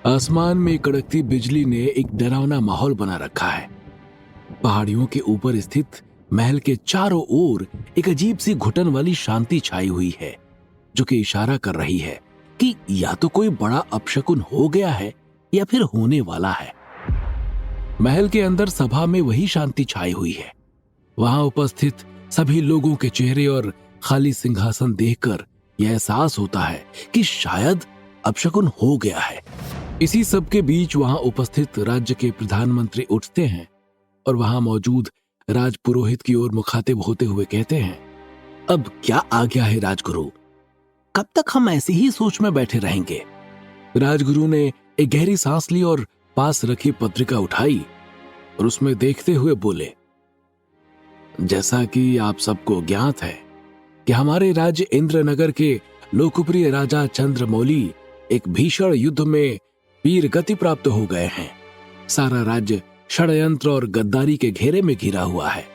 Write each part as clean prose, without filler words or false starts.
आसमान में कड़कती बिजली ने एक डरावना माहौल बना रखा है। पहाड़ियों के ऊपर स्थित महल के चारों ओर एक अजीब सी घुटन वाली शांति छाई हुई है, जो कि इशारा कर रही है कि या तो कोई बड़ा अपशकुन हो गया है या फिर होने वाला है। महल के अंदर सभा में वही शांति छाई हुई है। वहां उपस्थित सभी लोगों के चेहरे और खाली सिंहासन देखकर यह एहसास होता है कि शायद अपशकुन हो गया है। इसी सब के बीच वहां उपस्थित राज्य के प्रधानमंत्री उठते हैं और वहां मौजूद राजपुरोहित की ओर मुखातिब होते हुए कहते हैं, अब क्या आ गया है राजगुरु? कब तक हम ऐसी ही सोच में बैठे रहेंगे? राजगुरु ने एक गहरी सांस ली और पास रखी पत्रिका उठाई और उसमें देखते हुए बोले, जैसा कि आप सबको ज्ञात है कि हमारे राज्य इंद्रनगर के लोकप्रिय राजा चंद्रमौली एक भीषण युद्ध में वीर गति प्राप्त हो गए हैं। सारा राज्य षड्यंत्र और गद्दारी के घेरे में घिरा हुआ है।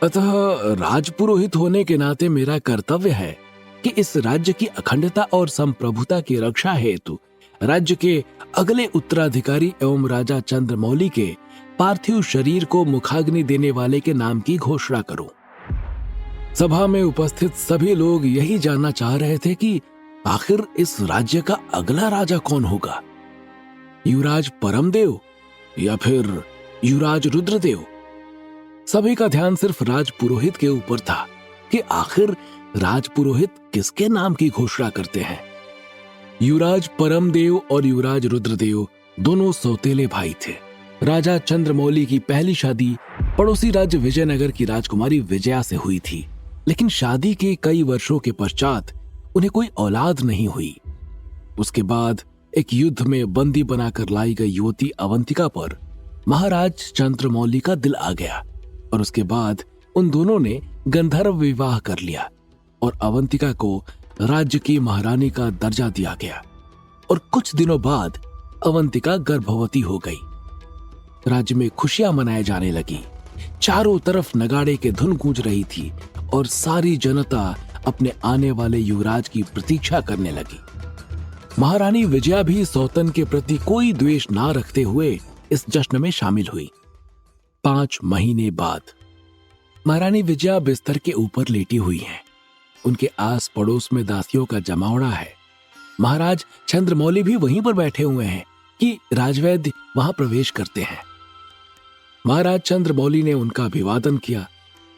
अतः राजपुरोहित होने के नाते मेरा कर्तव्य है कि इस राज्य की अखंडता और संप्रभुता की रक्षा हेतु राज्य के अगले उत्तराधिकारी एवं राजा चंद्रमौली के पार्थिव शरीर को मुखाग्नि देने वाले के नाम की घोषणा करूं। सभा में उपस्थित सभी लोग यही जानना चाह रहे थे कि आखिर इस राज्य का अगला राजा कौन होगा, युवराज परमदेव या फिर युवराज रुद्रदेव। सभी का ध्यान सिर्फ राजपुरोहित के ऊपर था कि आखिर राजपुरोहित किसके नाम की घोषणा करते हैं। युवराज परमदेव और युवराज रुद्रदेव दोनों सौतेले भाई थे। राजा चंद्रमौली की पहली शादी पड़ोसी राज्य विजयनगर की राजकुमारी विजया से हुई थी, लेकिन शादी के कई वर्षों के पश्चात उन्हें कोई औलाद नहीं हुई। उसके बाद एक युद्ध में बंदी बनाकर लाई गई युवती अवंतिका पर महाराज चंद्रमौली का दिल आ गया और उसके बाद उन दोनों ने गंधर्व विवाह कर लिया और अवंतिका को राज्य की महारानी का दर्जा दिया गया। और कुछ दिनों बाद अवंतिका गर्भवती हो गई। राज्य में खुशियां मनाए जाने लगी। चारों तरफ नगाड़े के धुन गूंज रही थी और सारी जनता अपने आने वाले युवराज की प्रतीक्षा करने लगी। महारानी विजया भी सौतन के प्रति कोई द्वेष ना रखते हुए इस जश्न में शामिल हुई। 5 महीने बाद महारानी विजया बिस्तर के ऊपर लेटी हुई हैं। उनके आस पड़ोस में दासियों का जमावड़ा है। महाराज चंद्रमौली भी वहीं पर बैठे हुए हैं कि राजवैद्य वहां प्रवेश करते हैं। महाराज चंद्रमौली ने उनका अभिवादन किया।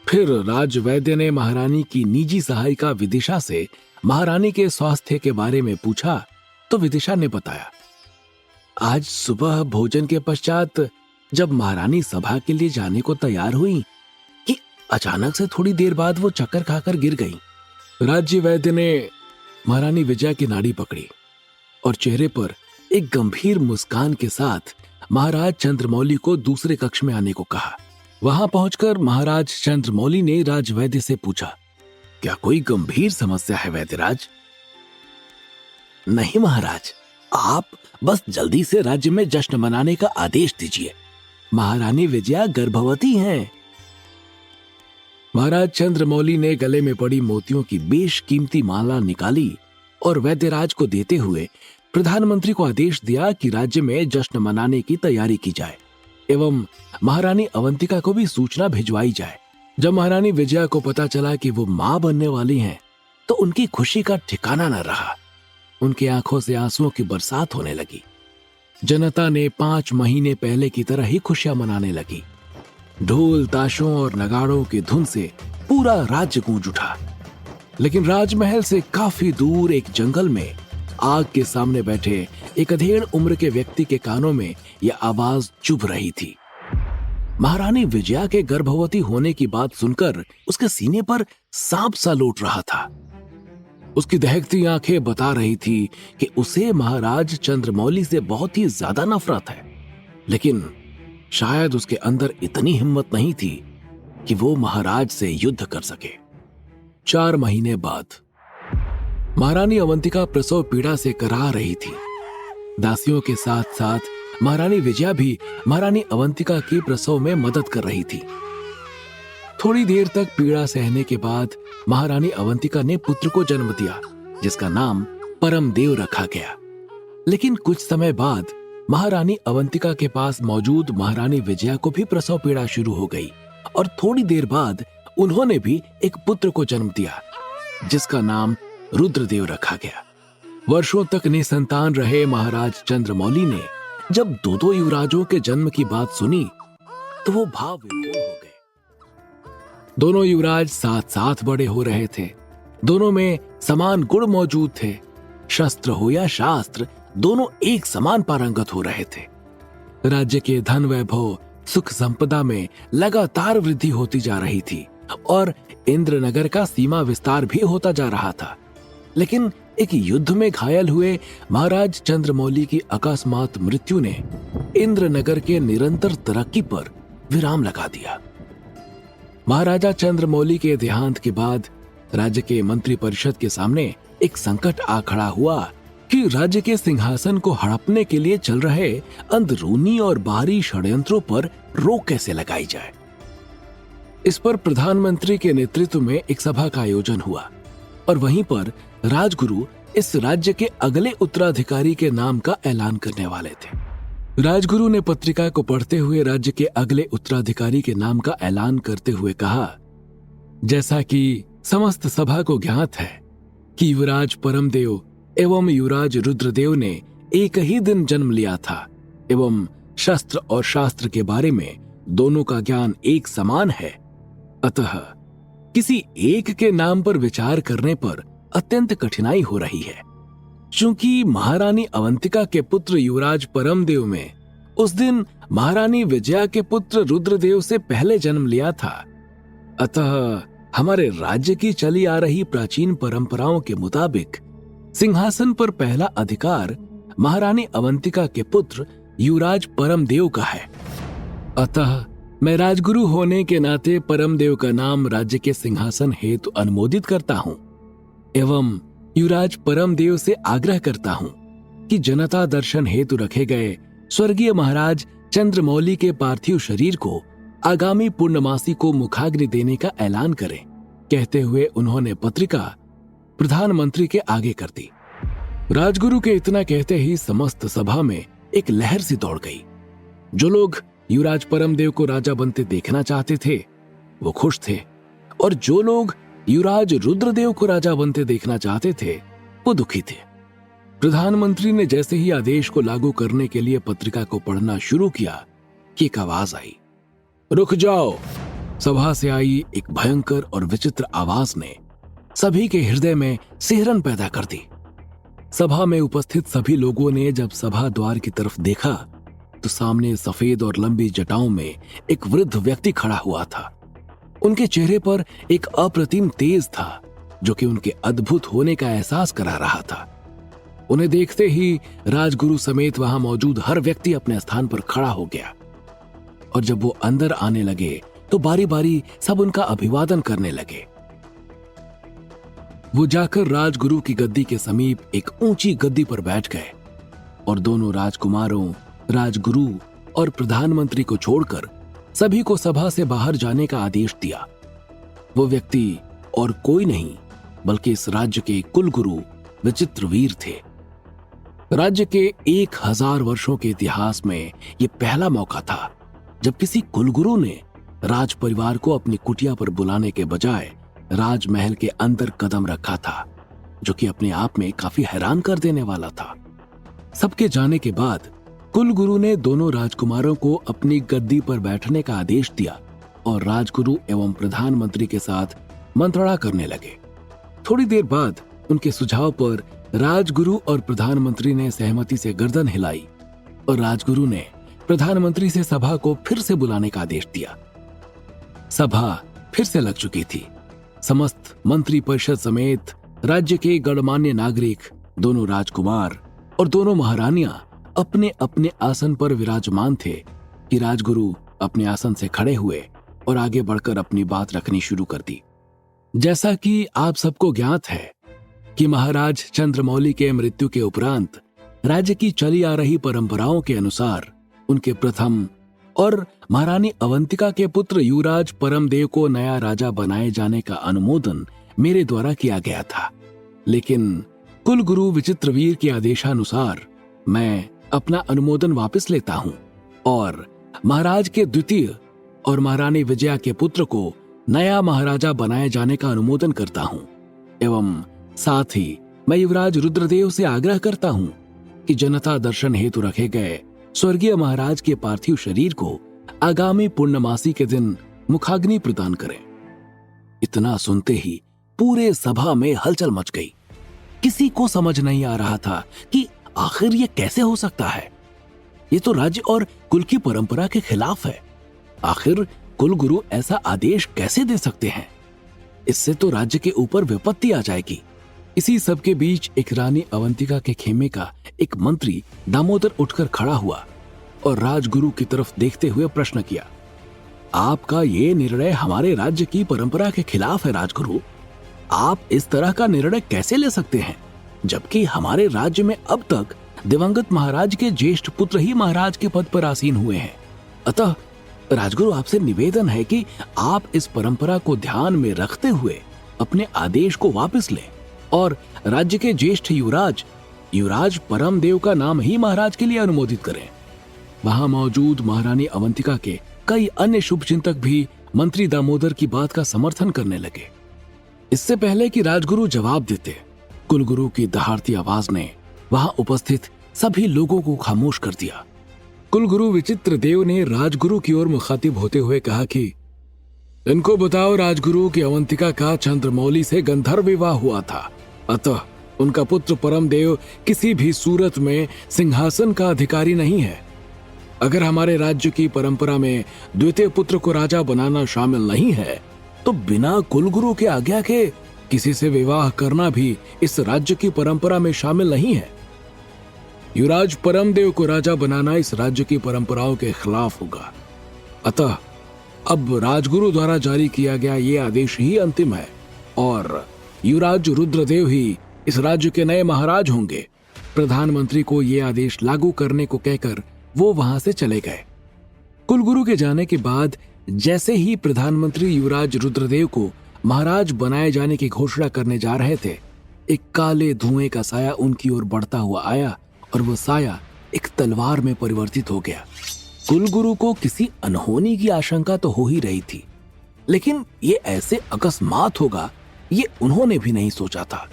फिर राजवैद्य ने महारानी की निजी सहायिका विदिशा से महारानी के स्वास्थ्य के बारे में पूछा तो विदिशा ने बताया, आज सुबह भोजन के पश्चात जब महारानी सभा के लिए जाने को तैयार हुई कि अचानक से थोड़ी देर बाद वो चक्कर खाकर गिर गई। राज्य वैद्य ने महारानी विजया की नाड़ी पकड़ी और चेहरे पर एक गंभीर मुस्कान के साथ महाराज चंद्रमौली को दूसरे कक्ष में आने को कहा। वहां पहुंचकर महाराज चंद्रमौली ने राजवैद्य से पूछा, क्या कोई गंभीर समस्या है वैद्यराज? नहीं महाराज, आप बस जल्दी से राज्य में जश्न मनाने का आदेश दीजिए। महारानी विजया गर्भवती हैं। महाराज चंद्रमौली ने गले में पड़ी मोतियों की बेशकीमती माला निकाली और वैद्यराज को देते हुए प्रधानमंत्री को आदेश दिया कि राज्य में जश्न मनाने की तैयारी की जाए एवं महारानी अवंतिका को भी सूचना भिजवाई जाए। जब महारानी विजया को पता चला कि वो मां बनने वाली हैं, तो उनकी खुशी का ठिकाना न रहा। उनकी आंखों से आंसुओं की बरसात होने लगी। जनता ने 5 महीने पहले की तरह ही खुशियां मनाने लगी। ढोल ताशों और नगाड़ों की धुन से पूरा राज्य गूंज उठा। लेकिन राजमहल से काफी दूर एक जंगल में आग के सामने बैठे एक अधेड़ उम्र के व्यक्ति के कानों में यह आवाज चुभ रही थी। महारानी विजया के गर्भवती होने की बात सुनकर उसके सीने पर सांप सा लौट रहा था। उसकी दहकती आंखें बता रही थी कि उसे महाराज चंद्रमौली से बहुत ही ज्यादा नफरत है, लेकिन शायद उसके अंदर इतनी हिम्मत नहीं थी कि वो महाराज से युद्ध कर सके। 4 महीने बाद महारानी अवंतिका प्रसव पीड़ा से कराह रही थी। दासियों के साथ साथ महारानी विजया भी महारानी अवंतिका की प्रसव में मदद कर रही थी। थोड़ी देर तक पीड़ा सहने के बाद महारानी अवंतिका ने पुत्र को जन्म दिया, जिसका नाम परमदेव रखा गया। लेकिन कुछ समय बाद महारानी अवंतिका के पास मौजूद महारानी विजया को भी प्रसव पीड़ा शुरू हो गई और थोड़ी देर बाद उन्होंने भी एक पुत्र को जन्म दिया जिसका नाम रुद्रदेव रखा गया। वर्षों तक निसंतान रहे महाराज चंद्रमौली ने जब दो युवराजों के जन्म की बात सुनी तो वो भाव विभोर हो गए। दोनों युवराज साथ साथ बड़े हो रहे थे, दोनों में समान गुण मौजूद थे, शस्त्र हो या शास्त्र दोनों एक समान पारंगत हो रहे थे। राज्य के धन वैभव सुख संपदा में लगातार वृद्धि होती जा रही थी और इंद्रनगर का सीमा विस्तार भी होता जा रहा था। लेकिन एक युद्ध में घायल हुए महाराज चंद्रमौली की अकस्मात मृत्यु ने इंद्रनगर के निरंतर तरक्की पर विराम लगा दिया। महाराजा चंद्रमौली के देहांत के बाद राज्य के मंत्रिपरिषद के सामने एक संकट आ खड़ा हुआ कि राज्य के सिंहासन को हड़पने के लिए चल रहे अंदरूनी और बाहरी षड्यंत्रों पर रोक कैसे लगाई जाए। इस पर प्रधानमंत्री के नेतृत्व में एक सभा का आयोजन हुआ और वहीं पर राजगुरु इस राज्य के अगले उत्तराधिकारी के नाम का ऐलान करने वाले थे। राजगुरु ने पत्रिका को पढ़ते हुए राज्य के अगले उत्तराधिकारी के नाम का ऐलान करते हुए कहा, जैसा कि समस्त सभा को ज्ञात है कि युवराज परमदेव एवं युवराज रुद्रदेव ने एक ही दिन जन्म लिया था एवं शस्त्र और शास्त्र के बारे में दोनों का ज्ञान एक समान है, अतः किसी एक के नाम पर विचार करने पर अत्यंत कठिनाई हो रही है। चूंकि महारानी अवंतिका के पुत्र युवराज परमदेव में उस दिन महारानी विजया के पुत्र रुद्रदेव से पहले जन्म लिया था, अतः हमारे राज्य की चली आ रही प्राचीन परंपराओं के मुताबिक सिंहासन पर पहला अधिकार महारानी अवंतिका के पुत्र युवराज परमदेव का है। अतः मैं राजगुरु होने के नाते परमदेव का नाम राज्य के सिंहासन हेतु अनुमोदित करता हूं एवं युवराज परमदेव से आग्रह करता हूं कि जनता दर्शन हेतु रखे गए स्वर्गीय महाराज चंद्रमौली के पार्थिव शरीर को आगामी पूर्णमासी को मुखाग्नि देने का ऐलान करें। कहते हुए उन्होंने पत्रिका प्रधानमंत्री के आगे कर दी। राजगुरु के इतना कहते ही समस्त सभा में एक लहर सी दौड़ गई। जो लोग युवराज परमदेव को राजा बनते देखना चाहते थे वो खुश थे और जो लोग युवराज रुद्रदेव को राजा बनते देखना चाहते थे वो दुखी थे। प्रधानमंत्री ने जैसे ही आदेश को लागू करने के लिए पत्रिका को पढ़ना शुरू किया कि एक आवाज आई, रुक जाओ। सभा से आई एक भयंकर और विचित्र आवाज ने सभी के हृदय में सिहरन पैदा कर दी। सभा में उपस्थित सभी लोगों ने जब सभा द्वार की तरफ देखा तो सामने सफेद और लंबी जटाओं में एक वृद्ध व्यक्ति खड़ा हुआ था। उनके चेहरे पर एक अप्रतिम तेज था जो कि उनके अद्भुत होने का एहसास करा रहा था। उन्हें देखते ही राजगुरु समेत वहां मौजूद हर व्यक्ति अपने स्थान पर खड़ा हो गया और जब वो अंदर आने लगे तो बारी बारी सब उनका अभिवादन करने लगे। वो जाकर राजगुरु की गद्दी के समीप एक ऊंची गद्दी पर बैठ गए और दोनों राजकुमारों, राजगुरु और प्रधानमंत्री को छोड़कर सभी को सभा से बाहर जाने का आदेश दिया। वो व्यक्ति और कोई नहीं बल्कि इस राज्य के कुलगुरु विचित्रवीर थे। राज्य के 1000 वर्षों के इतिहास में यह पहला मौका था जब किसी कुलगुरु ने राज परिवार को अपनी कुटिया पर बुलाने के बजाय राजमहल के अंदर कदम रखा था, जो कि अपने आप में काफी हैरान कर देने वाला था। सबके जाने के बाद कुलगुरु ने दोनों राजकुमारों को अपनी गद्दी पर बैठने का आदेश दिया और राजगुरु एवं प्रधानमंत्री के साथ मंत्रणा करने लगे। थोड़ी देर बाद उनके सुझाव पर राजगुरु और प्रधानमंत्री ने सहमति से गर्दन हिलाई और राजगुरु ने प्रधानमंत्री से सभा को फिर से बुलाने का आदेश दिया। सभा फिर से लग चुकी थी। समस्त मंत्री परिषद समेत राज्य के गणमान्य नागरिक, दोनों राजकुमार और दोनों महारानियां अपने अपने आसन पर विराजमान थे कि राजगुरु अपने आसन से खड़े हुए और आगे बढ़कर अपनी बात रखनी शुरू कर दी। जैसा कि आप सबको ज्ञात है कि महाराज चंद्रमौली के मृत्यु के उपरांत राज्य की चली आ रही परंपराओं के अनुसार उनके प्रथम और महारानी अवंतिका के पुत्र युवराज परमदेव को नया राजा बनाए जाने का अनुमोदन मेरे द्वारा किया गया था। लेकिन कुलगुरु विचित्रवीर के आदेशानुसार मैं अपना अनुमोदन वापस लेता हूं और महाराज के द्वितीय और महारानी विजया के पुत्र को नया महाराजा बनाए जाने का अनुमोदन करता हूं एवं साथ ही मैं युवराज रुद्रदेव से आग्रह करता हूं कि जनता दर्शन हेतु रखे गए स्वर्गीय महाराज के पार्थिव शरीर को आगामी पूर्णमासी के दिन मुखाग्नि प्रदान करें। इतना सुनते ही पूरे सभा में हलचल मच गई। किसी को समझ नहीं आ रहा था कि आखिर ये कैसे हो सकता है। ये तो राज्य और कुल की परंपरा के खिलाफ है। आखिर कुल गुरु ऐसा आदेश कैसे दे सकते हैं? इससे तो राज्य के ऊपर विपत्ति आ जाएगी। इसी सब के बीच एक रानी अवंतिका के खेमे का एक मंत्री दामोदर उठकर खड़ा हुआ और राजगुरु की तरफ देखते हुए प्रश्न किया, आपका ये निर्णय हमारे राज्य की परंपरा के खिलाफ है राजगुरु। आप इस तरह का निर्णय कैसे ले सकते हैं, जबकि हमारे राज्य में अब तक दिवंगत महाराज के ज्येष्ठ पुत्र ही महाराज के पद पर आसीन हुए हैं। अतः राजगुरु आपसे निवेदन है कि आप इस परंपरा को ध्यान में रखते हुए अपने आदेश को वापस लें और राज्य के ज्येष्ठ युवराज परमदेव का नाम ही महाराज के लिए अनुमोदित करें। वहां मौजूद महारानी अवंतिका के कई अन्य शुभचिंतक भी मंत्री दामोदर की बात का समर्थन करने लगे। इससे पहले कि राजगुरु जवाब देते, कुलगुरु की दहाड़ती आवाज ने वहां उपस्थित सभी लोगों को खामोश कर दिया। कुलगुरु विचित्र देव ने राजगुरु की ओर मुखातिब होते हुए कहा कि इनको बताओ राजगुरु की अवंतिका का चंद्रमौली से गंधर्व विवाह हुआ था, अतः उनका पुत्र परमदेव किसी भी सूरत में सिंहासन का अधिकारी नहीं है। अगर हमारे राज्य की परंपरा में द्वितीय पुत्र को राजा बनाना शामिल नहीं है, तो बिना कुलगुरु के आज्ञा के किसी से विवाह करना भी इस राज्य की परंपरा में शामिल नहीं है। युवराज परमदेव को राजा बनाना इस राज्य की परंपराओं के खिलाफ होगा। अतः अब राजगुरु द्वारा जारी किया गया ये आदेश ही अंतिम है और युवराज रुद्रदेव ही इस राज्य के नए महाराज होंगे। प्रधानमंत्री को ये आदेश लागू करने को कहकर वो वहां से चले गए। कुलगुरु के जाने के बाद जैसे ही प्रधानमंत्री युवराज रुद्रदेव को महाराज बनाए जाने की घोषणा करने जा रहे थे, एक काले धुएं का साया उनकी ओर बढ़ता हुआ आया और वो साया एक तलवार में परिवर्तित हो गया। कुलगुरु को किसी अनहोनी की आशंका तो हो ही रही थी, लेकिन ये ऐसे अकस्मात होगा ये उन्होंने भी नहीं सोचा था।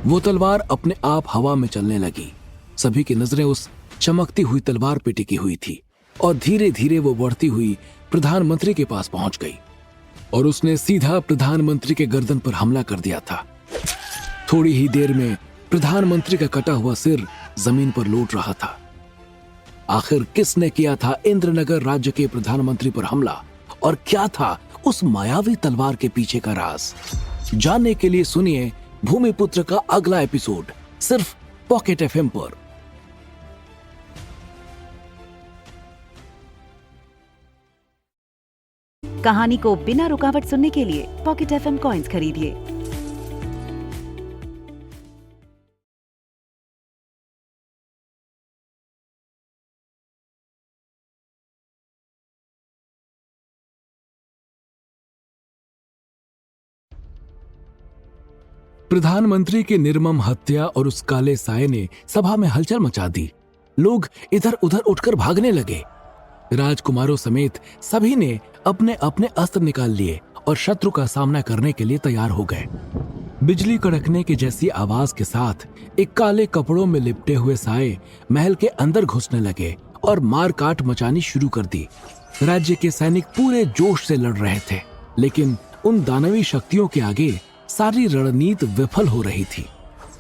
वो तलवार अपने आप हवा में चलने लगी। सभी की नजरें उस चमकती हुई तलवार पे टिकी हुई थी और धीरे धीरे वो बढ़ती हुई प्रधानमंत्री के पास पहुंच गई और उसने सीधा प्रधानमंत्री के गर्दन पर हमला कर दिया था। थोड़ी ही देर में प्रधानमंत्री का कटा हुआ सिर जमीन पर लौट रहा था। आखिर किसने किया था इंद्रनगर राज्य के प्रधानमंत्री पर हमला और क्या था उस मायावी तलवार के पीछे का राज? जानने के लिए सुनिए भूमिपुत्र का अगला एपिसोड सिर्फ पॉकेट एफएम पर। कहानी को बिना रुकावट सुनने के लिए पॉकेट एफएम कॉइन्स खरीदिए। प्रधानमंत्री की निर्मम हत्या और उस काले साये ने सभा में हलचल मचा दी। लोग इधर उधर उठकर भागने लगे। राजकुमारों समेत सभी ने अपने अपने अस्त्र निकाल लिए और शत्रु का सामना करने के लिए तैयार हो गए। बिजली कड़कने की जैसी आवाज के साथ एक काले कपड़ों में लिपटे हुए साये महल के अंदर घुसने लगे और मारकाट मचानी शुरू कर दी। राज्य के सैनिक पूरे जोश से लड़ रहे थे, लेकिन उन दानवी शक्तियों के आगे सारी रणनीति विफल हो रही थी।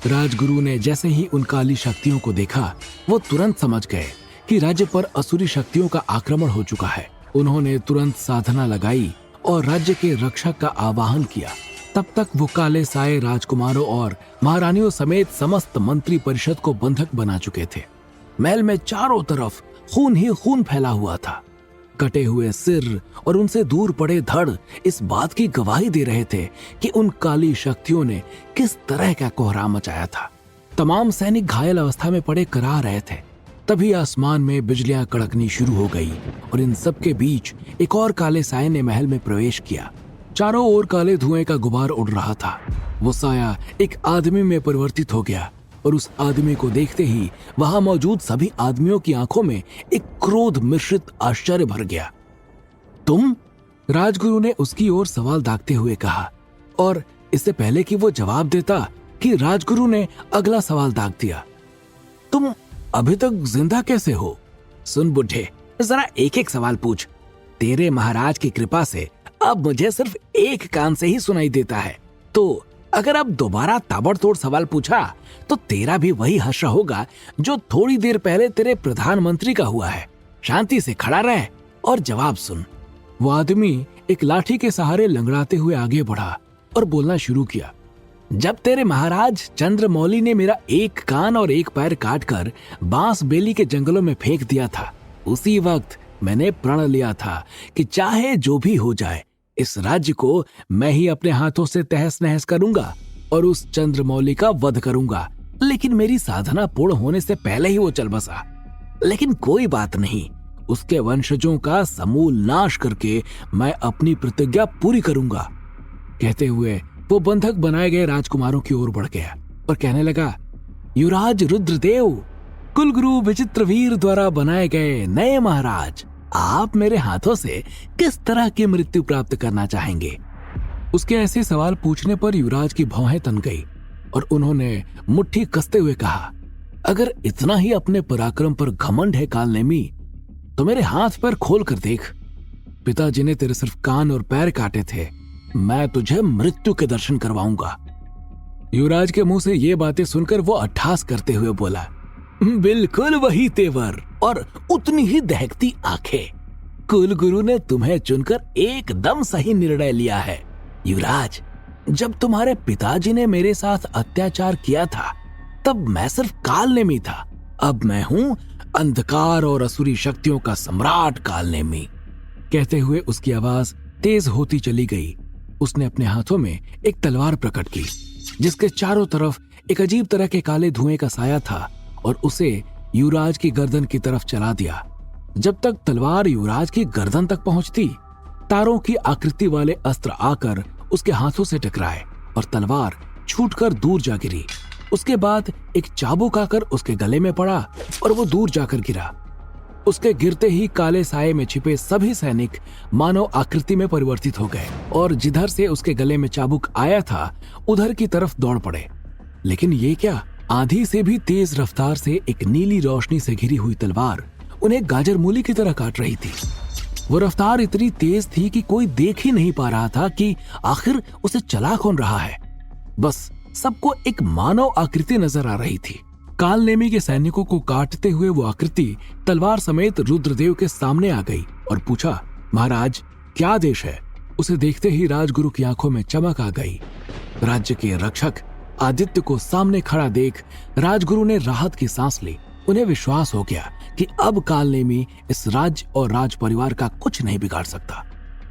राजगुरु ने जैसे ही उन काली शक्तियों को देखा, वो तुरंत समझ गए कि राज्य पर असुरी शक्तियों का आक्रमण हो चुका है। उन्होंने तुरंत साधना लगाई और राज्य के रक्षक का आवाहन किया। तब तक वो काले साये राजकुमारों और महारानियों समेत समस्त मंत्री परिषद को बंधक बना चुके थे। महल में चारों तरफ खून ही खून फैला हुआ था। कटे हुए सिर और उनसे दूर पड़े धड़ इस बात की गवाही दे रहे थे कि उन काली शक्तियों ने किस तरह का कोहराम मचाया था। तमाम सैनिक घायल अवस्था में पड़े करा रहे थे। तभी आसमान में बिजलियां कड़कनी शुरू हो गई और इन सब के बीच एक और काले साये ने महल में प्रवेश किया। चारों ओर काले धुएं का गुबार उड़ रहा था। वो साया एक आदमी में परिवर्तित हो गया और उस आदमी को देखते ही वहां मौजूद सभी आदमियों की आंखों में एक क्रोध मिश्रित आश्चर्य भर गया। तुम? राजगुरु ने उसकी ओर सवाल दागते हुए कहा, और इससे पहले कि वो जवाब देता कि राजगुरु ने अगला सवाल दाग दिया, तुम अभी तक जिंदा कैसे हो? सुन बुढ़े, जरा एक एक सवाल पूछ। तेरे महाराज की कृपा से अब मुझे सिर्फ एक कान से ही सुनाई देता है, तो अगर अब दोबारा ताबड़तोड़ सवाल पूछा तो तेरा भी वही हश्र होगा जो थोड़ी देर पहले तेरे प्रधानमंत्री का हुआ है। शांति से खड़ा रह और जवाब सुन। वो आदमी एक लाठी के सहारे लंगड़ाते हुए आगे बढ़ा और बोलना शुरू किया। जब तेरे महाराज चंद्रमौली ने मेरा एक कान और एक पैर काटकर बांस बेली के जंगलों में फेंक दिया था, उसी वक्त मैंने प्रण लिया था कि चाहे जो भी हो जाए, इस राज्य को मैं ही अपने हाथों से तहस नहस करूंगा और उस चंद्रमौली का वध करूंगा। लेकिन मेरी साधना पूर्ण होने से पहले ही वो चल बसा। लेकिन कोई बात नहीं, उसके वंशजों का समूल नाश करके मैं अपनी प्रतिज्ञा पूरी करूंगा। कहते हुए वो बंधक बनाए गए राजकुमारों की ओर बढ़ गया और कहने लगा, युवराज रुद्रदेव, कुलगुरु विचित्रवीर द्वारा बनाए गए नए महाराज, आप मेरे हाथों से किस तरह की मृत्यु प्राप्त करना चाहेंगे? उसके ऐसे सवाल पूछने पर युवराज की भौहें तन गई और उन्होंने मुट्ठी कसते हुए कहा, अगर इतना ही अपने पराक्रम पर घमंड है कालनेमी, तो मेरे हाथ पैर खोल कर देख। पिताजी ने तेरे सिर्फ कान और पैर काटे थे, मैं तुझे मृत्यु के दर्शन करवाऊंगा। युवराज के मुंह से ये बातें सुनकर वो अट्ठास करते हुए बोला, बिल्कुल वही तेवर और उतनी ही दहकती आंखें। कुलगुरु ने तुम्हें चुनकर एकदम सही निर्णय लिया है। युवराज, जब तुम्हारे पिताजी ने मेरे साथ अत्याचार किया था तब मैं सिर्फ कालनेमी था, अब मैं हूं अंधकार और असुरी शक्तियों का सम्राट कालनेमी। कहते हुए उसकी आवाज तेज होती चली गई। उसने अपने हाथों में एक तलवार प्रकट की जिसके चारों तरफ एक अजीब तरह के काले धुएं का साया था और उसे युवराज की गर्दन की तरफ चला दिया। जब तक तलवार युवराज की गर्दन तक पहुंचती, तारों की आकृति वाले अस्त्र आकर उसके हाथों से टकराए और तलवार छूटकर दूर जा गिरी। उसके बाद एक चाबुक आकर उसके गले में पड़ा और वो दूर जाकर गिरा। उसके गिरते ही काले साये में छिपे सभी सैनिक मानव आकृति में परिवर्तित हो गए और जिधर से उसके गले में चाबुक आया था उधर की तरफ दौड़ पड़े। लेकिन ये क्या, आंधी से भी तेज रफ्तार से एक नीली रोशनी से घिरी हुई तलवार उन्हें गाजर मूली की तरह काट रही थी। वो रफ्तार इतनी तेज थी कि कोई देख ही नहीं पा रहा था कि आखिर उसे चला कौन रहा है। बस सबको एक मानव आकृति नजर आ रही थी। कालनेमी के सैनिकों को काटते हुए वो आकृति तलवार समेत रुद्रदेव के सामने आ गई और पूछा, महाराज क्या आदेश है? उसे देखते ही राजगुरु की आंखों में चमक आ गई। राज्य के रक्षक आदित्य को सामने खड़ा देख राजगुरु ने राहत की सांस ली। उन्हें विश्वास हो गया कि अब कालनेमी इस राज्य और राज परिवार का कुछ नहीं बिगाड़ सकता।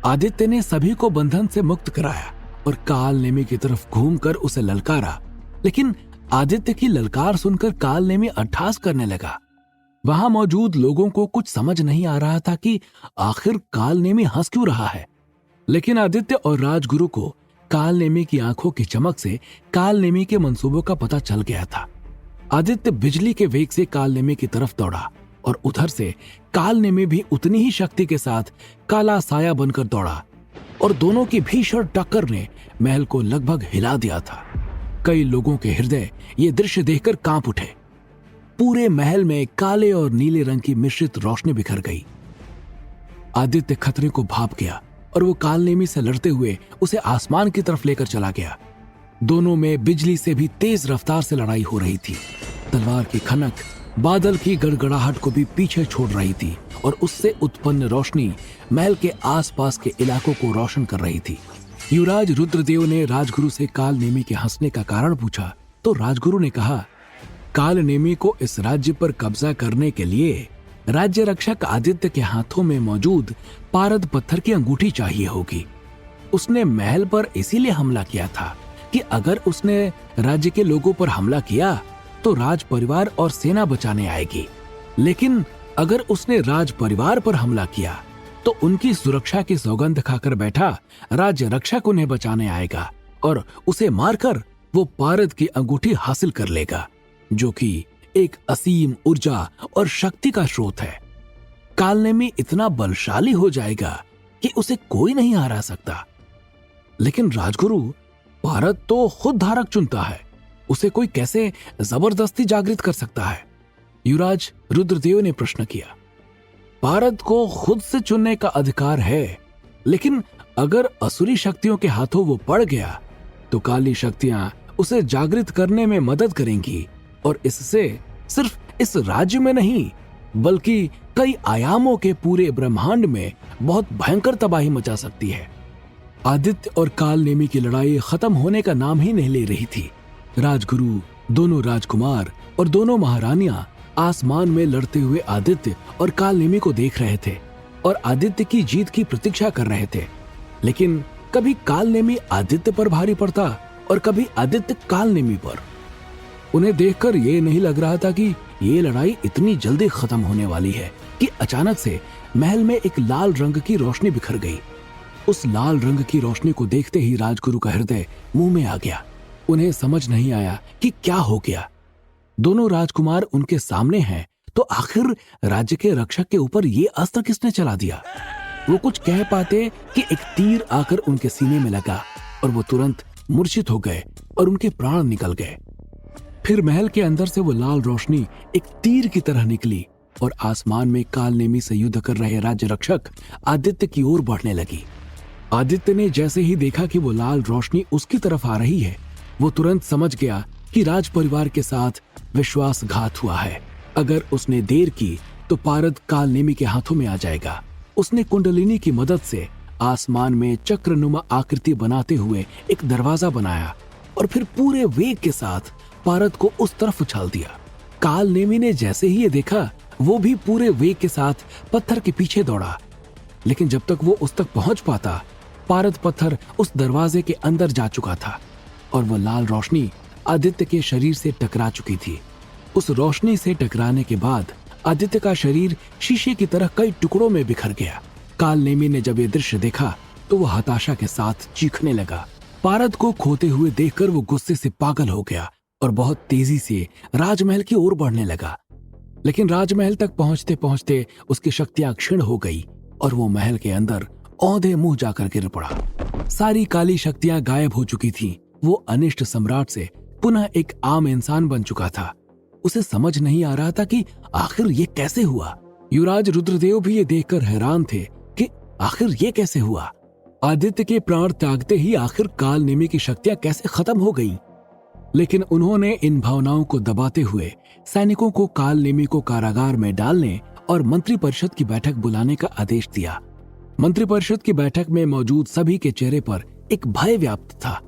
आदित्य ने सभी को बंधन से मुक्त कराया और कालनेमी की तरफ घूमकर उसे ललकारा। लेकिन आदित्य की ललकार सुनकर कालनेमी अट्ठास करने लगा। वहां मौजूद लोगों को कुछ समझ नहीं आ रहा था कि आखिर कालनेमी हंस क्यों रहा है। लेकिन आदित्य और राजगुरु को कालनेमी की आंखों की चमक से कालनेमी के मंसूबों का पता चल गया था। आदित्य बिजली के वेग से कालनेमी की तरफ दौड़ा और उधर से कालनेमी भी उतनी ही शक्ति के साथ काला साया बनकर दौड़ा और दोनों की भीषण टक्कर ने महल को लगभग हिला दिया था। कई लोगों के हृदय ये दृश्य देखकर कांप उठे। पूरे महल में काले और नीले रंग की मिश्रित रोशनी बिखर गई। आदित्य खतरे को भाप गया और वो कालनेमी से लड़ते हुए उसे आसमान की तरफ लेकर चला गया। दोनों में बिजली से भी तेज रफ्तार से लड़ाई हो रही थी। तलवार की खनक बादल की गड़गड़ाहट को भी पीछे छोड़ रही थी और उससे उत्पन्न रोशनी महल के आसपास के इलाकों को रोशन कर रही थी। युवराज रुद्रदेव ने राजगुरु से कालनेमी के हंसने का कारण पूछा तो राजगुरु ने कहा, कालनेमी को इस राज्य पर कब्जा करने के लिए राज्य रक्षक आदित्य के हाथों में मौजूद पारद पत्थर की अंगूठी चाहिए होगी। उसने महल पर इसीलिए हमला किया था कि अगर उसने राज्य के लोगों पर हमला किया तो राज परिवार और सेना बचाने आएगी, लेकिन अगर उसने राज परिवार पर हमला किया तो उनकी सुरक्षा की सौगंध खाकर बैठा राज्य रक्षक उन्हें बचाने आएगा और उसे मारकर वो पारद की अंगूठी हासिल कर लेगा। जो कि एक असीम ऊर्जा और शक्ति का स्रोत है। कालनेमी इतना बलशाली हो जाएगा कि उसे कोई नहीं हरा सकता। लेकिन राजगुरु, भारत तो खुद धारक चुनता है, उसे कोई कैसे जबरदस्ती जागृत कर सकता है? युवराज रुद्रदेव ने प्रश्न किया। भारत को खुद से चुनने का अधिकार है, लेकिन अगर असुरी शक्तियों के हाथों वो पड़ गया तो काली शक्तियां उसे जागृत करने में मदद करेंगी और इससे सिर्फ इस राज्य में नहीं बल्कि कई आयामों के पूरे ब्रह्मांड में बहुत भयंकर तबाही मचा सकती है। आदित्य और कालनेमी की लड़ाई खत्म होने का नाम ही नहीं ले रही थी। राजगुरु, दोनों राजकुमार और दोनों महारानियां आसमान में लड़ते हुए आदित्य और कालनेमी को देख रहे थे और आदित्य की जीत की प्रतीक्षा कर रहे थे। लेकिन कभी कालनेमी आदित्य पर भारी पड़ता और कभी आदित्य कालनेमी पर। उन्हें देखकर ये नहीं लग रहा था कि ये लड़ाई इतनी जल्दी खत्म होने वाली है कि अचानक से महल में एक लाल रंग की रोशनी बिखर गई। उस लाल रंग की रोशनी को देखते ही राजगुरु का हृदय मुंह में आ गया। उन्हें समझ नहीं आया कि क्या हो गया। दोनों राजकुमार उनके सामने हैं तो आखिर राज्य के रक्षक के ऊपर ये अस्त्र किसने चला दिया? वो कुछ कह पाते कि एक तीर आकर उनके सीने में लगा और वो तुरंत मूर्छित हो गए और उनके प्राण निकल गए। फिर महल के अंदर से वो लाल रोशनी एक तीर की तरह निकली और आसमान में कालनेमी से युद्ध कर रहे राज्य रक्षक आदित्य की ओर बढ़ने लगी। आदित्य ने जैसे ही देखा कि वो लाल रोशनी उसकी तरफ आ रही है, वो तुरंत समझ गया कि राज परिवार के साथ विश्वासघात हुआ है। अगर उसने देर की तो पारद कालनेमी के हाथों में आ जाएगा। उसने कुंडलिनी की मदद से आसमान में चक्रनुमा आकृति बनाते हुए एक दरवाजा बनाया और फिर पूरे वेग के साथ पारद को उस तरफ उछाल दिया। कालनेमी ने जैसे ही ये देखा, वो भी पूरे वेग के साथ पत्थर के पीछे दौड़ा। लेकिन जब तक वो उस तक पहुंच पाता, पारद पत्थर उस दरवाजे के अंदर जा चुका था और वो लाल रोशनी आदित्य के शरीर से टकरा चुकी थी। उस रोशनी से टकराने के बाद आदित्य का शरीर शीशे की तरह कई टुकड़ों में बिखर गया। कालनेमी ने जब ये दृश्य देखा तो वो हताशा के साथ चीखने लगा। पारद को खोते हुए देखकर वो गुस्से से पागल हो गया और बहुत तेजी से राजमहल की ओर बढ़ने लगा। लेकिन राजमहल तक पहुंचते पहुंचते उसकी शक्तियां क्षीण हो गई और वो महल के अंदर औंधे मुंह जाकर गिर पड़ा। सारी काली शक्तियां गायब हो चुकी थीं। वो अनिष्ट सम्राट से पुनः एक आम इंसान बन चुका था। उसे समझ नहीं आ रहा था कि आखिर ये कैसे हुआ। युवराज रुद्रदेव भी ये देखकर हैरान थे कि आखिर ये कैसे हुआ। आदित्य के प्राण त्यागते ही आखिर कालनेमी की शक्तियां कैसे खत्म हो गईं? लेकिन उन्होंने इन भावनाओं को दबाते हुए सैनिकों को कालनेमी को कारागार में डालने और मंत्रिपरिषद की बैठक बुलाने का आदेश दिया। मंत्रिपरिषद की बैठक में मौजूद सभी के चेहरे पर एक भय व्याप्त था।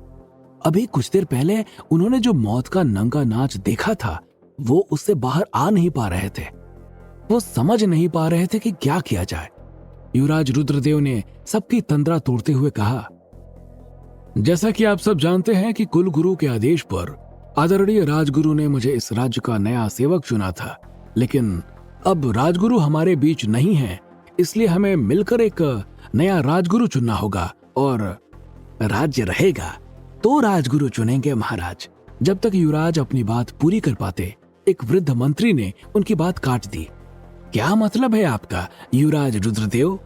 अभी कुछ देर पहले उन्होंने जो मौत का नंगा नाच देखा था, वो उससे बाहर आ नहीं पा रहे थे। वो समझ नहीं पा रहे थे कि क्या किया जाए। युवराज रुद्रदेव ने सबकी तंद्रा तोड़ते हुए कहा, जैसा कि आप सब जानते हैं कि कुल गुरु के आदेश पर आदरणीय राजगुरु ने मुझे इस राज्य का नया सेवक चुना था, लेकिन अब राजगुरु हमारे बीच नहीं है, इसलिए हमें मिलकर एक नया राजगुरु चुनना होगा और राज्य रहेगा तो राजगुरु चुनेंगे महाराज। जब तक युवराज अपनी बात पूरी कर पाते, एक वृद्ध मंत्री ने उनकी बात काट दी। क्या मतलब है आपका युवराज रुद्रदेव?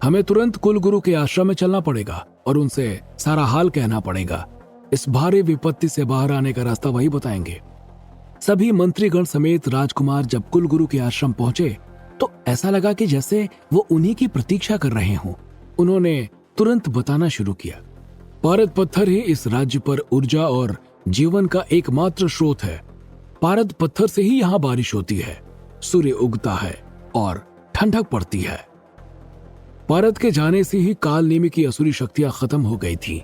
हमें तुरंत कुलगुरु के आश्रम में चलना पड़ेगा और उनसे सारा हाल कहना पड़ेगा। इस भारी विपत्ति से बाहर आने का रास्ता वही बताएंगे। सभी मंत्रीगण समेत राजकुमार जब कुलगुरु के आश्रम पहुंचे तो ऐसा लगा कि जैसे वो उन्हीं की प्रतीक्षा कर रहे हों। उन्होंने तुरंत बताना शुरू किया, पारद पत्थर ही इस राज्य पर ऊर्जा और जीवन का एकमात्र स्रोत है। पारद पत्थर से ही यहाँ बारिश होती है, सूर्य उगता है और ठंडक पड़ती है। पारद के जाने से ही कालनेमी की असुरी शक्तियां खत्म हो गई थी।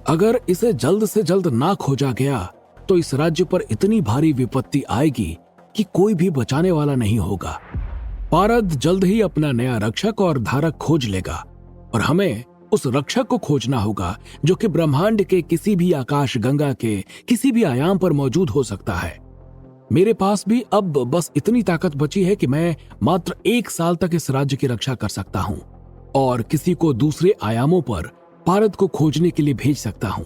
अगर इसे जल्द से जल्द ना खोजा गया तो इस राज्य पर इतनी भारी विपत्ति आएगी कि कोई भी बचाने वाला नहीं होगा। पारद जल्द ही अपना नया रक्षक और धारक खोज लेगा और हमें उस रक्षक को खोजना होगा जो कि ब्रह्मांड के किसी भी आकाश गंगा के किसी भी आयाम पर मौजूद हो सकता है। मेरे पास भी अब बस इतनी ताकत बची है कि मैं मात्र 1 साल तक इस राज्य की रक्षा कर सकता हूं और किसी को दूसरे आयामों पर पारद को खोजने के लिए भेज सकता हूं।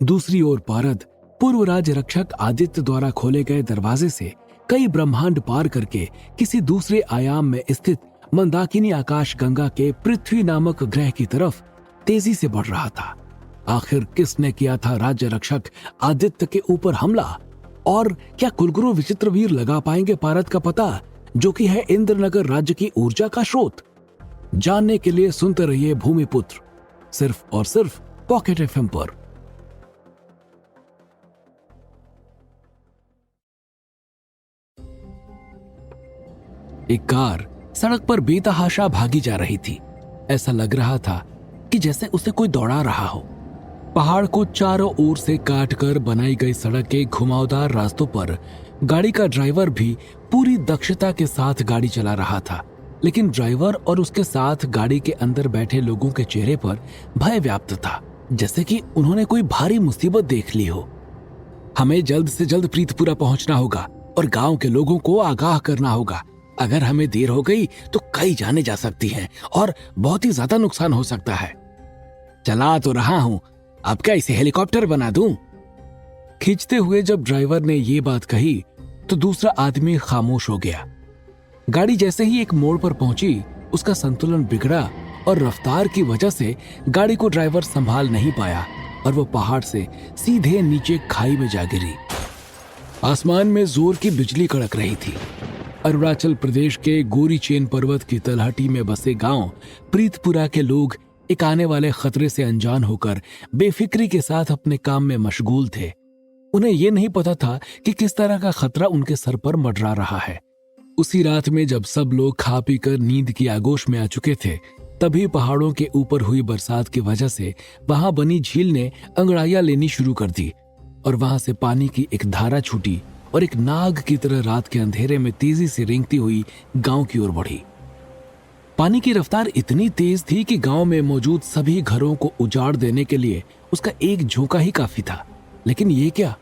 दूसरी ओर पारद पूर्व राज्य रक्षक आदित्य द्वारा खोले गए दरवाजे से कई ब्रह्मांड पार करके किसी दूसरे आयाम में स्थित मंदाकिनी आकाश गंगा के पृथ्वी नामक ग्रह की तरफ तेजी से बढ़ रहा था। आखिर किसने किया था राज्य रक्षक आदित्य के ऊपर हमला, और क्या कुलगुरु विचित्रवीर लगा पाएंगे पारद का पता, जो कि है इंद्रनगर राज्य की ऊर्जा का स्रोत? जानने के लिए सुनते रहिए भूमिपुत्र, सिर्फ और सिर्फ पॉकेट एफएम पर। एक कार सड़क पर बेतहाशा भागी जा रही थी। ऐसा लग रहा था कि जैसे उसे कोई दौड़ा रहा हो। पहाड़ को चारों ओर से काटकर बनाई गई सड़क के घुमावदार रास्तों पर गाड़ी का ड्राइवर भी पूरी दक्षता के साथ गाड़ी चला रहा था, लेकिन ड्राइवर और उसके साथ गाड़ी के अंदर बैठे लोगों के चेहरे पर भय व्याप्त था, जैसे कि उन्होंने कोई भारी मुसीबत देख ली हो। हमें जल्द से जल्द प्रीतपुरा पहुंचना होगा और गांव के लोगों को आगाह करना होगा। अगर हमें देर हो गई तो कई जाने जा सकती हैं और बहुत ही ज्यादा नुकसान हो सकता है। चला तो रहा हूं, अब क्या इसे हेलीकॉप्टर बना दूं? खींचते हुए जब ड्राइवर ने ये बात कही तो दूसरा आदमी खामोश हो गया। गाड़ी जैसे ही एक मोड़ पर पहुंची, उसका संतुलन बिगड़ा और रफ्तार की वजह से गाड़ी को ड्राइवर संभाल नहीं पाया और वो पहाड़ से सीधे नीचे खाई में जा गिरी। आसमान में जोर की बिजली कड़क रही थी। अरुणाचल प्रदेश के गोरीचेन पर्वत की तलहटी में बसे गांव प्रीतपुरा के लोग एक आने वाले खतरे से अनजान होकर बेफिक्री के साथ अपने काम में मशगूल थे। उन्हें यह नहीं पता था कि किस तरह का खतरा उनके सर पर मंडरा रहा है। उसी रात में जब सब लोग खा पी कर नींद की आगोश में आ चुके थे, तभी पहाड़ों के ऊपर हुई बरसात की वजह से वहां बनी झील ने अंगड़ाइयां लेनी शुरू कर दी और वहां से पानी की एक धारा छूटी और एक नाग की तरह रात के अंधेरे में तेजी से रेंगती हुई गांव की ओर बढ़ी। पानी की रफ्तार इतनी तेज थी कि गांव में मौजूद सभी घरों को उजाड़ देने के लिए उसका एक झोंका ही काफी था। लेकिन ये क्या?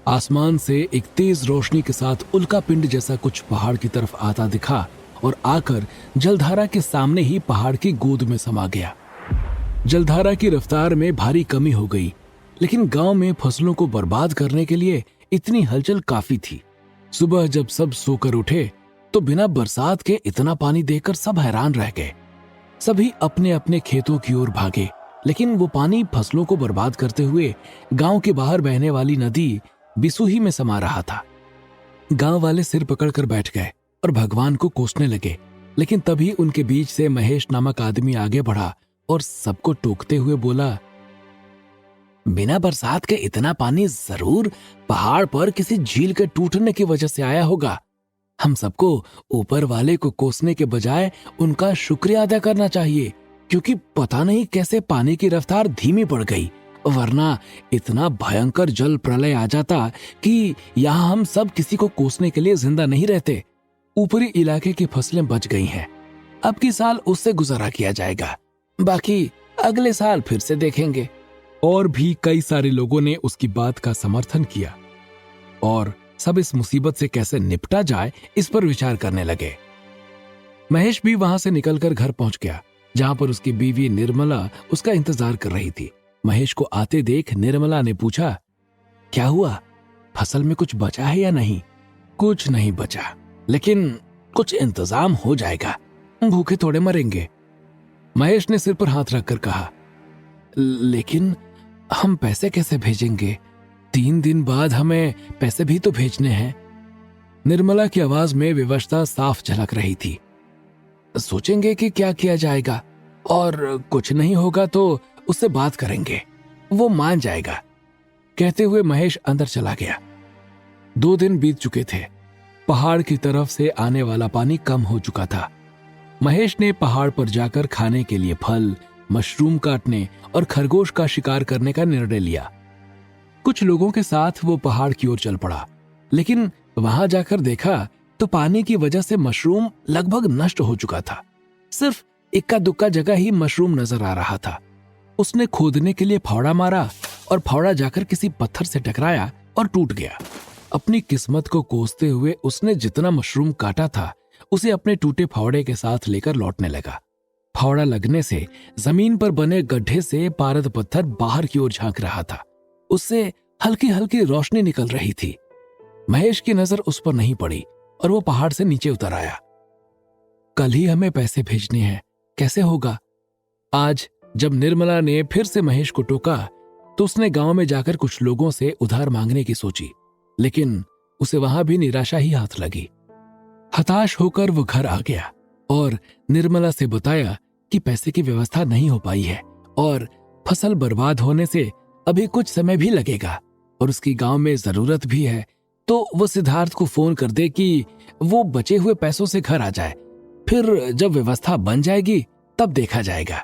आसमान से एक तेज रोशनी के साथ उल्का पिंड जैसा कुछ पहाड़ की तरफ आता दिखा और आकर जलधारा के सामने ही पहाड़ की गोद में समा गया। जलधारा की रफ्तार में भारी कमी हो गई, लेकिन गांव में फसलों को बर्बाद करने के लिए इतनी हलचल काफी थी। सुबह जब सब सोकर उठे तो बिना बरसात के इतना पानी देखकर सब हैरान रह गए। सभी अपने अपने खेतों की ओर भागे, लेकिन वो पानी फसलों को बर्बाद करते हुए गांव के बाहर बहने वाली नदी बिसुही में समा रहा था। गांव वाले सिर पकड़कर बैठ गए और भगवान को कोसने लगे, लेकिन तभी उनके बीच से महेश नामक आदमी आगे बढ़ा और सबको टोकते हुए बोला, बिना बरसात के इतना पानी जरूर पहाड़ पर किसी झील के टूटने की वजह से आया होगा। हम सबको ऊपर वाले को कोसने के बजाय उनका शुक्रिया अदा करना चाहिए, क्योंकि पता नहीं कैसे पानी की रफ्तार धीमी पड़ गई, वरना इतना भयंकर जल प्रलय आ जाता कि यहाँ हम सब किसी को कोसने के लिए जिंदा नहीं रहते। ऊपरी इलाके की फसलें बच गई हैं, अब की साल उससे गुजारा किया जाएगा, बाकी अगले साल फिर से देखेंगे। और भी कई सारे लोगों ने उसकी बात का समर्थन किया और सब इस मुसीबत से कैसे निपटा जाए इस पर विचार करने लगे। महेश भी वहां से निकलकर घर पहुंच गया, जहां पर उसकी बीवी निर्मला उसका इंतजार कर रही थी। महेश को आते देख निर्मला ने पूछा, क्या हुआ? फसल में कुछ बचा है या नहीं? कुछ नहीं बचा, लेकिन कुछ इंतजाम हो जाएगा, भूखे थोड़े मरेंगे। महेश ने सिर पर हाथ रखकर कहा, लेकिन हम पैसे कैसे भेजेंगे? 3 दिन बाद हमें पैसे भी तो भेजने हैं। निर्मला की आवाज में विवशता साफ झलक रही थी। सोचेंगे कि क्या किया जाएगा, और कुछ नहीं होगा तो उससे बात करेंगे, वो मान जाएगा। कहते हुए महेश अंदर चला गया। 2 दिन बीत चुके थे। पहाड़ की तरफ से आने वाला पानी कम हो चुका था। महेश ने पहाड़ पर जाकर खाने के लिए फल, मशरूम काटने और खरगोश का शिकार करने का निर्णय लिया। कुछ लोगों के साथ वो पहाड़ की ओर चल पड़ा, लेकिन वहां जाकर देखा तो पानी की वजह से मशरूम लगभग नष्ट हो चुका था। सिर्फ इक्का दुक्का जगह ही मशरूम नजर आ रहा था। उसने खोदने के लिए फावड़ा मारा और फावड़ा जाकर किसी पत्थर से टकराया और टूट गया। अपनी किस्मत को कोसते हुए उसने जितना मशरूम काटा था उसे अपने टूटे फावड़े के साथ लेकर लौटने लगा। फावड़ा लगने से जमीन पर बने गड्ढे से पारद पत्थर बाहर की ओर झांक रहा था। उससे हल्की हल्की रोशनी निकल रही थी। महेश की नजर उस पर नहीं पड़ी और वो पहाड़ से नीचे उतर आया। कल ही हमें पैसे भेजने हैं, कैसे होगा? आज जब निर्मला ने फिर से महेश को टोका तो उसने गांव में जाकर कुछ लोगों से उधार मांगने की सोची, लेकिन उसे वहां भी निराशा ही हाथ लगी। हताश होकर वो घर आ गया और निर्मला से बताया कि पैसे की व्यवस्था नहीं हो पाई है और फसल बर्बाद होने से अभी कुछ समय भी लगेगा और उसकी गांव में जरूरत भी है, तो वो सिद्धार्थ को फोन कर दे कि वो बचे हुए पैसों से घर आ जाए, फिर जब व्यवस्था बन जाएगी तब देखा जाएगा।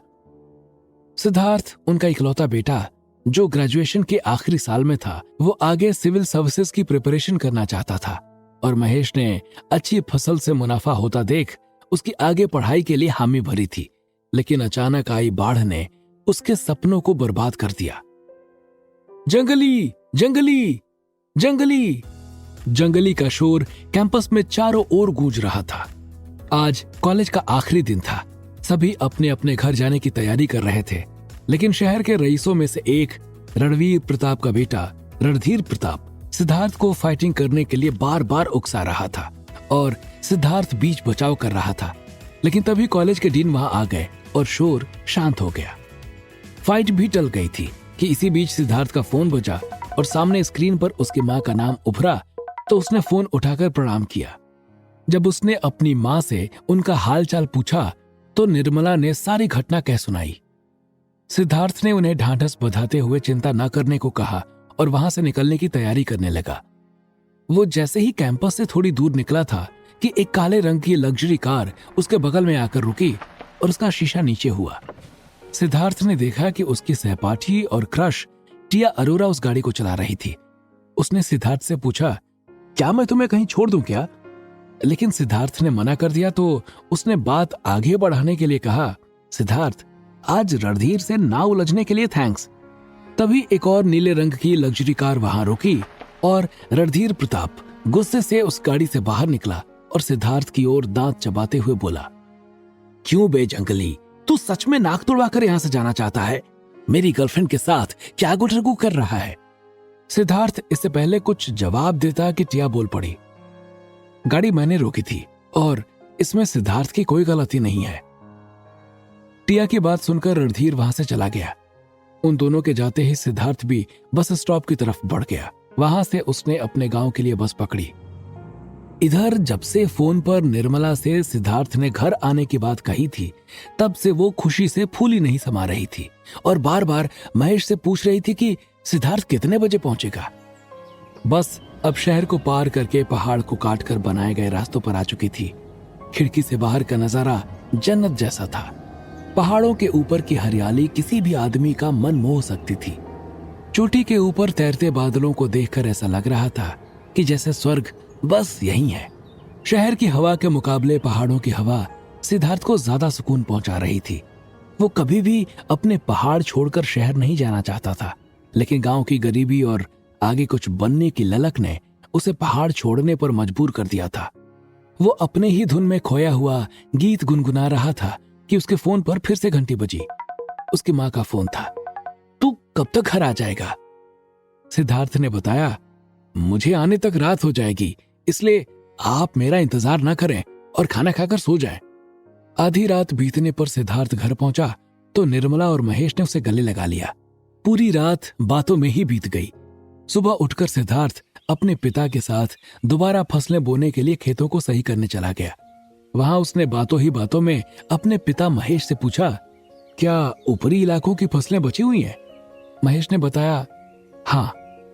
सिद्धार्थ उनका इकलौता बेटा जो ग्रेजुएशन के आखिरी साल में था, वो आगे सिविल सर्विसेज की प्रिपरेशन करना चाहता था और महेश ने अच्छी फसल से मुनाफा होता देख उसकी आगे पढ़ाई के लिए हामी भरी थी, लेकिन अचानक आई बाढ़ ने उसके सपनों को बर्बाद कर दिया। जंगली जंगली जंगली जंगली का शोर कैंपस में चारों ओर गूंज रहा था। आज कॉलेज का आखिरी दिन था। सभी अपने अपने घर जाने की तैयारी कर रहे थे, लेकिन शहर के रईसों में से एक रणवीर प्रताप का बेटा रणधीर प्रताप सिद्धार्थ को फाइटिंग करने के लिए बार बार उकसा रहा था और सिद्धार्थ बीच बचाव कर रहा था। लेकिन तभी कॉलेज के डीन वहां आ गए और शोर शांत हो गया। फाइट भी टल गई थी कि इसी बीच सिद्धार्थ का फोन बजा और सामने स्क्रीन पर उसकी माँ का नाम उभरा तो उसने फोन उठाकर प्रणाम किया। जब उसने अपनी माँ से उनका हालचाल पूछा तो निर्मला ने सारी घटना कह सुनाई। सिद्धार्थ ने उन्हें ढांढस बंधाते हुए चिंता न करने को कहा और वहां से निकलने की तैयारी करने लगा। वो जैसे ही कैंपस से थोड़ी दूर निकला था कि एक काले रंग की लग्जरी कार उसके बगल में आकर रुकी और उसका शीशा नीचे हुआ। सिद्धार्थ ने देखा कि उसकी सहपाठी और क्रश टिया अरोरा उस गाड़ी को चला रही थी। उसने सिद्धार्थ से पूछा, क्या मैं तुम्हें कहीं छोड़ दूं क्या? लेकिन सिद्धार्थ ने मना कर दिया तो उसने बात आगे बढ़ाने के लिए कहा, सिद्धार्थ, आज रणधीर से ना उलझने के लिए थैंक्स। तभी एक और नीले रंग की लग्जरी कार वहां रुकी और रणधीर प्रताप गुस्से से उस गाड़ी से बाहर निकला और सिद्धार्थ की ओर दांत चबाते हुए बोला, क्यों बे जंगली, तू सच में नाक तुड़वाकर यहां से जाना चाहता है? मेरी गर्लफ्रेंड के साथ क्या गुटरगू कर रहा है? सिद्धार्थ इससे पहले कुछ जवाब देता कि टिया बोल पड़ी, गाड़ी मैंने रोकी थी और इसमें सिद्धार्थ की कोई गलती नहीं है। टिया की बात सुनकर रणधीर वहां से चला गया। उन दोनों के जाते ही सिद्धार्थ भी बस स्टॉप की तरफ बढ़ गया। वहां से उसने अपने गांव के लिए बस पकड़ी। इधर जब से फोन पर निर्मला से सिद्धार्थ ने घर आने की बात कही थी, तब से वो खुशी से फूली नहीं समा रही थी और बार बार महेश से पूछ रही थी कि सिद्धार्थ कितने बजे पहुंचेगा। बस अब शहर को पार करके पहाड़ को काटकर बनाए गए रास्तों पर आ चुकी थी। खिड़की से बाहर का नजारा जन्नत जैसा था। पहाड़ों के ऊपर की हरियाली किसी भी आदमी का मन मोह सकती थी। चोटी के ऊपर तैरते बादलों को देखकर ऐसा लग रहा था कि जैसे स्वर्ग बस यही है। शहर की हवा के मुकाबले पहाड़ों की हवा सिद्धार्थ को ज्यादा सुकून पहुंचा रही थी। वो कभी भी अपने पहाड़ छोड़कर शहर नहीं जाना चाहता था, लेकिन गांव की गरीबी और आगे कुछ बनने की ललक ने उसे पहाड़ छोड़ने पर मजबूर कर दिया था। वो अपने ही धुन में खोया हुआ गीत गुनगुना रहा था कि उसके फोन पर फिर से घंटी बजी। उसकी माँ का फोन था। तू कब तक घर आ जाएगा? सिद्धार्थ ने बताया, मुझे आने तक रात हो जाएगी, इसलिए आप मेरा इंतजार ना करें और खाना खाकर सो जाएं। आधी रात बीतने पर सिद्धार्थ घर पहुंचा तो निर्मला और महेश ने उसे गले लगा लिया। पूरी रात बातों में ही बीत गई। सुबह उठकर सिद्धार्थ अपने पिता के साथ दोबारा फसलें बोने के लिए खेतों को सही करने चला गया। वहां उसने बातों ही बातों में अपने पिता महेश से पूछा, क्या ऊपरी इलाकों की फसलें बची हुई हैं? महेश ने बताया, हाँ,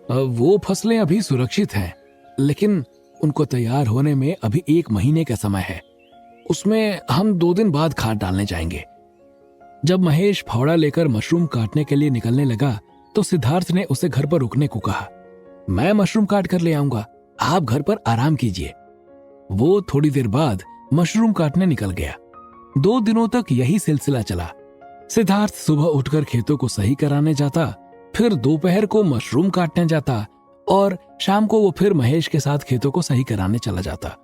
वो फसलें अभी सुरक्षित हैं, लेकिन उनको तैयार होने में अभी 1 महीने का समय है। उसमें हम 2 दिन बाद खाद डालने जाएंगे। जब महेश फावड़ा लेकर मशरूम काटने के लिए निकलने लगा तो सिद्धार्थ ने उसे घर पर रुकने को कहा। मैं मशरूम काट कर ले आऊंगा, आप घर पर आराम कीजिए। वो थोड़ी देर बाद मशरूम काटने निकल गया। 2 दिनों तक यही सिलसिला चला। सिद्धार्थ सुबह उठकर खेतों को सही कराने जाता, फिर दोपहर को मशरूम काटने जाता और शाम को वो फिर महेश के साथ खेतों को सही कराने चला जाता।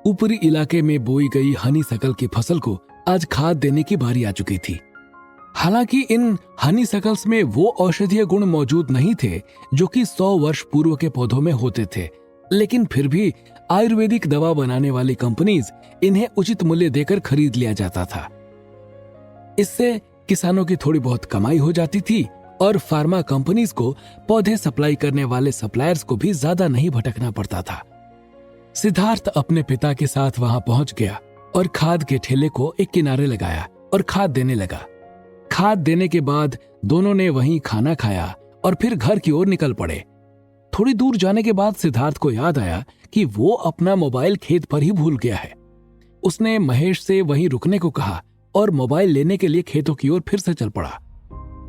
ऊपरी इलाके में बोई गई हनी सकल की फसल को आज खाद देने की बारी आ चुकी थी। हालांकि इन हनीसकल्स में वो औषधीय गुण मौजूद नहीं थे जो कि 100 वर्ष पूर्व के पौधों में होते थे, लेकिन फिर भी आयुर्वेदिक दवा बनाने वाली कंपनीज इन्हें उचित मूल्य देकर खरीद लिया जाता था। इससे किसानों की थोड़ी बहुत कमाई हो जाती थी और फार्मा कंपनीज को पौधे सप्लाई करने वाले सप्लायर्स को भी ज्यादा नहीं भटकना पड़ता था। सिद्धार्थ अपने पिता के साथ वहां पहुंच गया और खाद के ठेले को एक किनारे लगाया और खाद देने लगा। खाद देने के बाद दोनों ने वहीं खाना खाया और फिर घर की ओर निकल पड़े। थोड़ी दूर जाने के बाद सिद्धार्थ को याद आया कि वो अपना मोबाइल खेत पर ही भूल गया है। उसने महेश से वहीं रुकने को कहा और मोबाइल लेने के लिए खेतों की ओर फिर से चल पड़ा।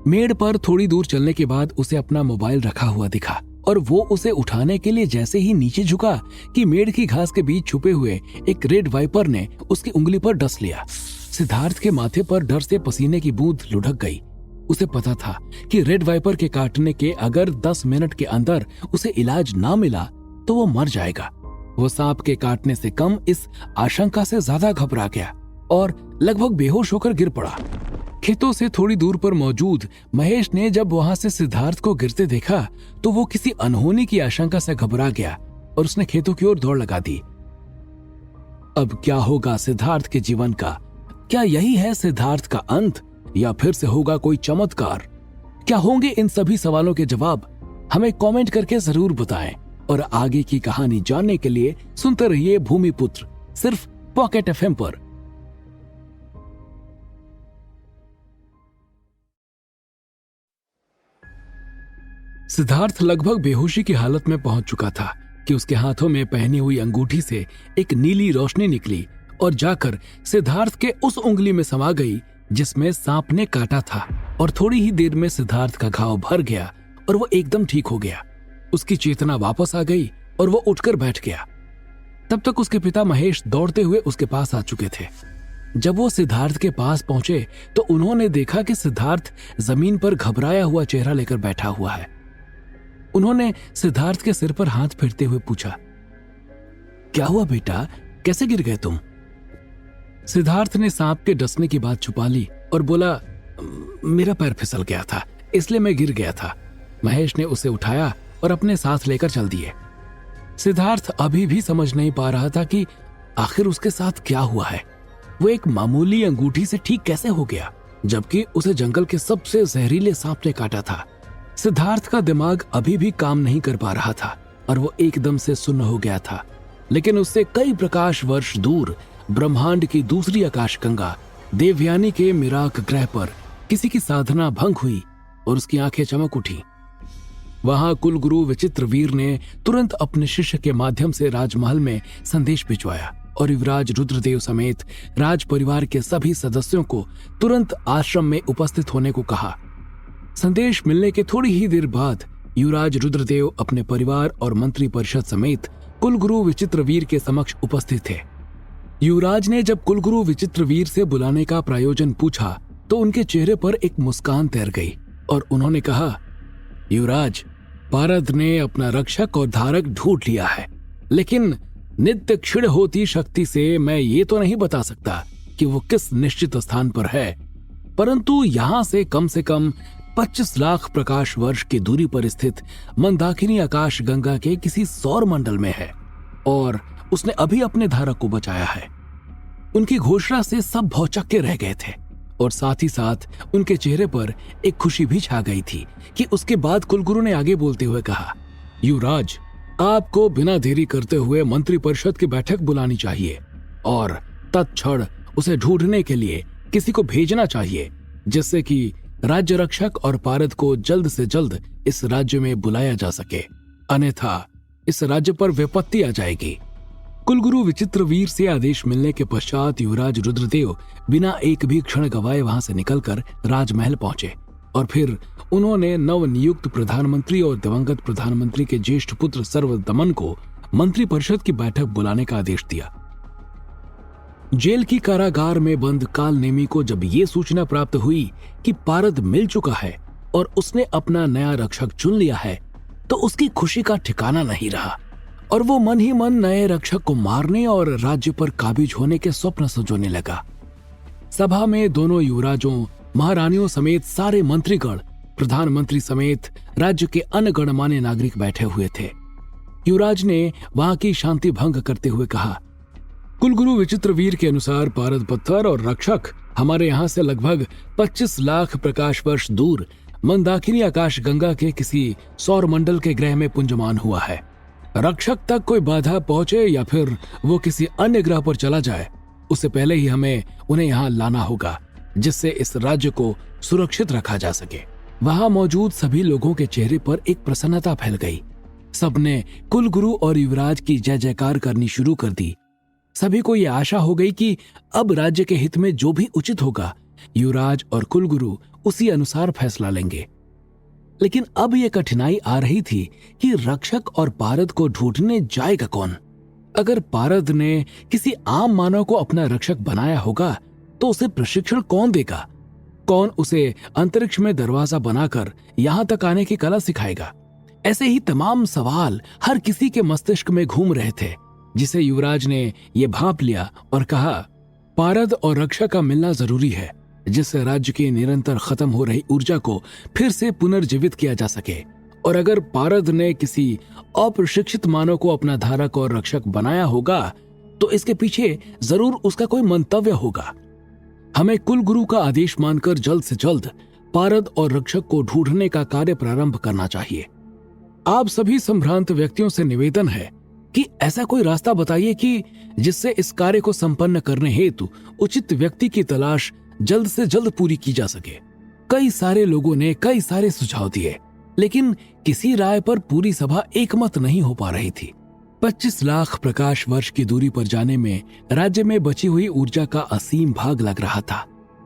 मेड़ पर थोड़ी दूर चलने के बाद उसे अपना मोबाइल रखा हुआ दिखा और वो उसे उठाने के लिए जैसे ही नीचे झुका कि मेड़ की घास के बीच छुपे हुए एक रेड वाइपर ने उसकी उंगली पर डस लिया। सिद्धार्थ के माथे पर डर से पसीने की बूंद लुढ़क गई। उसे पता था कि रेड वाइपर के काटने के अगर 10 मिनट के अंदर उसे इलाज ना मिला तो वो मर जाएगा। वो सांप के काटने से कम इस आशंका से ज्यादा घबरा गया और लगभग बेहोश होकर गिर पड़ा। खेतों से थोड़ी दूर पर मौजूद महेश ने जब वहां से सिद्धार्थ को गिरते देखा तो वो किसी अनहोनी की आशंका से घबरा गया और उसने खेतों की ओर दौड़ लगा दी। अब क्या होगा सिद्धार्थ के जीवन का? क्या यही है सिद्धार्थ का अंत या फिर से होगा कोई चमत्कार? क्या होंगे इन सभी सवालों के जवाब? हमें कमेंट करके जरूर बताएं और आगे की कहानी जानने के लिए सुनते रहिए भूमिपुत्र, सिर्फ पॉकेट एफएम पर। सिद्धार्थ लगभग बेहोशी की हालत में पहुंच चुका था कि उसके हाथों में पहनी हुई अंगूठी से एक नीली रोशनी निकली और जाकर सिद्धार्थ के उस उंगली में समा गई जिसमें सांप ने काटा था और थोड़ी ही देर में सिद्धार्थ का घाव भर गया और वो एकदम ठीक हो गया। उसकी चेतना वापस आ गई और वो उठकर बैठ गया। तब तक उसके पिता महेश दौड़ते हुए उसके पास आ चुके थे। जब वो सिद्धार्थ के पास पहुंचे तो उन्होंने देखा कि सिद्धार्थ जमीन पर घबराया हुआ चेहरा लेकर बैठा हुआ है। उन्होंने सिद्धार्थ के सिर पर हाथ फेरते हुए पूछा, क्या हुआ बेटा, कैसे गिर गए तुम? सिद्धार्थ ने सांप के डसने की बात छुपा ली और बोला, मेरा पैर फिसल गया था इसलिए मैं गिर गया था। महेश ने उसे उठाया और अपने साथ लेकर चल दिए। सिद्धार्थ अभी भी समझ नहीं पा रहा था कि आखिर उसके साथ क्या हुआ है। वो एक मामूली अंगूठी से ठीक कैसे हो गया जबकि उसे जंगल के सबसे जहरीले सांप ने काटा था। सिद्धार्थ का दिमाग अभी भी काम नहीं कर पा रहा था और वो एकदम से सुन्न हो गया था। लेकिन उससे कई प्रकाश वर्ष दूर ब्रह्मांड की दूसरी आकाशगंगा देवयानी के मिराक ग्रह पर किसी की साधना भंग हुई और उसकी आंखें चमक उठी। वहां कुलगुरु विचित्रवीर ने तुरंत अपने शिष्य के माध्यम से राजमहल में संदेश भिजवाया और युवराज रुद्रदेव समेत राज परिवार के सभी सदस्यों को तुरंत आश्रम में उपस्थित होने को कहा। संदेश मिलने के थोड़ी ही देर बाद युवराज रुद्रदेव अपने परिवार और मंत्री परिषद समेत कुलगुरु विचित्रवीर के समक्ष उपस्थित थे। युवराज ने जब कुलगुरु विचित्रवीर से बुलाने का प्रायोजन पूछा तो उनके चेहरे पर एक मुस्कान तैर गई और उन्होंने कहा, युवराज, पारद ने अपना रक्षक और धारक ढूंढ लिया है, लेकिन नित्य क्षीण होती शक्ति से मैं ये तो नहीं बता सकता कि वो किस निश्चित स्थान पर है, परंतु यहां से कम 25 लाख प्रकाश वर्ष की दूरी पर स्थित मंदाकिनी आकाश गंगा के किसी सौर मंडल में है और उसने अभी अपने धारक को बचाया है। उनकी घोषणा से सब भौचक्के रह गए थे और साथ ही साथ उनके चेहरे पर एक खुशी भी छा गई थी कि उसके बाद कुलगुरु ने आगे बोलते हुए कहा, युवराज, आपको बिना देरी करते हुए मंत्री परिषद की बैठक बुलानी चाहिए और तत्क्षण उसे ढूंढने के लिए किसी को भेजना चाहिए जिससे कि राज्य रक्षक और पारद को जल्द से जल्द इस राज्य में बुलाया जा सके, अन्यथा इस राज्य पर विपत्ति आ जाएगी। कुलगुरु विचित्रवीर से आदेश मिलने के पश्चात युवराज रुद्रदेव बिना एक भी क्षण गवाए वहां से निकलकर राजमहल पहुंचे और फिर उन्होंने नवनियुक्त प्रधानमंत्री और दिवंगत प्रधानमंत्री के ज्येष्ठ पुत्र सर्वदमन को मंत्री परिषद की बैठक बुलाने का आदेश दिया। जेल की कारागार में बंद कालनेमी को जब ये सूचना प्राप्त हुई कि पारद मिल चुका है और उसने अपना नया रक्षक चुन लिया है तो उसकी खुशी का ठिकाना नहीं रहा और वो मन ही मन नए रक्षक को मारने और राज्य पर काबिज होने के स्वप्न संजोने लगा। सभा में दोनों युवराजों महारानियों समेत सारे मंत्रीगण, प्रधानमंत्री समेत राज्य के अन्य गणमान्य नागरिक बैठे हुए थे। युवराज ने वहां की शांति भंग करते हुए कहा, कुलगुरु विचित्रवीर के अनुसार पारद पत्थर और रक्षक हमारे यहाँ से लगभग 25 लाख प्रकाश वर्ष दूर मंदाकिनी आकाश गंगा के किसी सौर मंडल के ग्रह में पुंजमान हुआ है। रक्षक तक कोई बाधा पहुंचे या फिर वो किसी अन्य ग्रह पर चला जाए, उससे पहले ही हमें उन्हें यहाँ लाना होगा, जिससे इस राज्य को सुरक्षित रखा जा सके। वहां मौजूद सभी लोगों के चेहरे पर एक प्रसन्नता फैल गई। सबने कुलगुरु और युवराज की जय जयकार करनी शुरू कर दी। सभी को यह आशा हो गई कि अब राज्य के हित में जो भी उचित होगा, युवराज और कुलगुरु उसी अनुसार फैसला लेंगे। लेकिन अब यह कठिनाई आ रही थी कि रक्षक और पारद को ढूंढने जाएगा कौन। अगर पारद ने किसी आम मानव को अपना रक्षक बनाया होगा तो उसे प्रशिक्षण कौन देगा? कौन उसे अंतरिक्ष में दरवाजा बनाकर यहां तक आने की कला सिखाएगा? ऐसे ही तमाम सवाल हर किसी के मस्तिष्क में घूम रहे थे, जिसे युवराज ने ये भांप लिया और कहा, पारद और रक्षक का मिलना जरूरी है, जिससे राज्य की निरंतर खत्म हो रही ऊर्जा को फिर से पुनर्जीवित किया जा सके। और अगर पारद ने किसी अप्रशिक्षित मानव को अपना धारक और रक्षक बनाया होगा तो इसके पीछे जरूर उसका कोई मंतव्य होगा। हमें कुलगुरु का आदेश मानकर जल्द से जल्द पारद और रक्षक को ढूंढने का कार्य प्रारंभ करना चाहिए। आप सभी संभ्रांत व्यक्तियों से निवेदन है कि ऐसा कोई रास्ता बताइए कि जिससे इस कार्य को संपन्न करने हेतु उचित व्यक्ति की तलाश जल्द से जल्द पूरी की जा सके। कई सारे लोगों ने कई सारे सुझाव दिए, लेकिन किसी राय पर पूरी सभा एकमत नहीं हो पा रही थी। 25 लाख प्रकाश वर्ष की दूरी पर जाने में राज्य में बची हुई ऊर्जा का असीम भाग लग रहा था,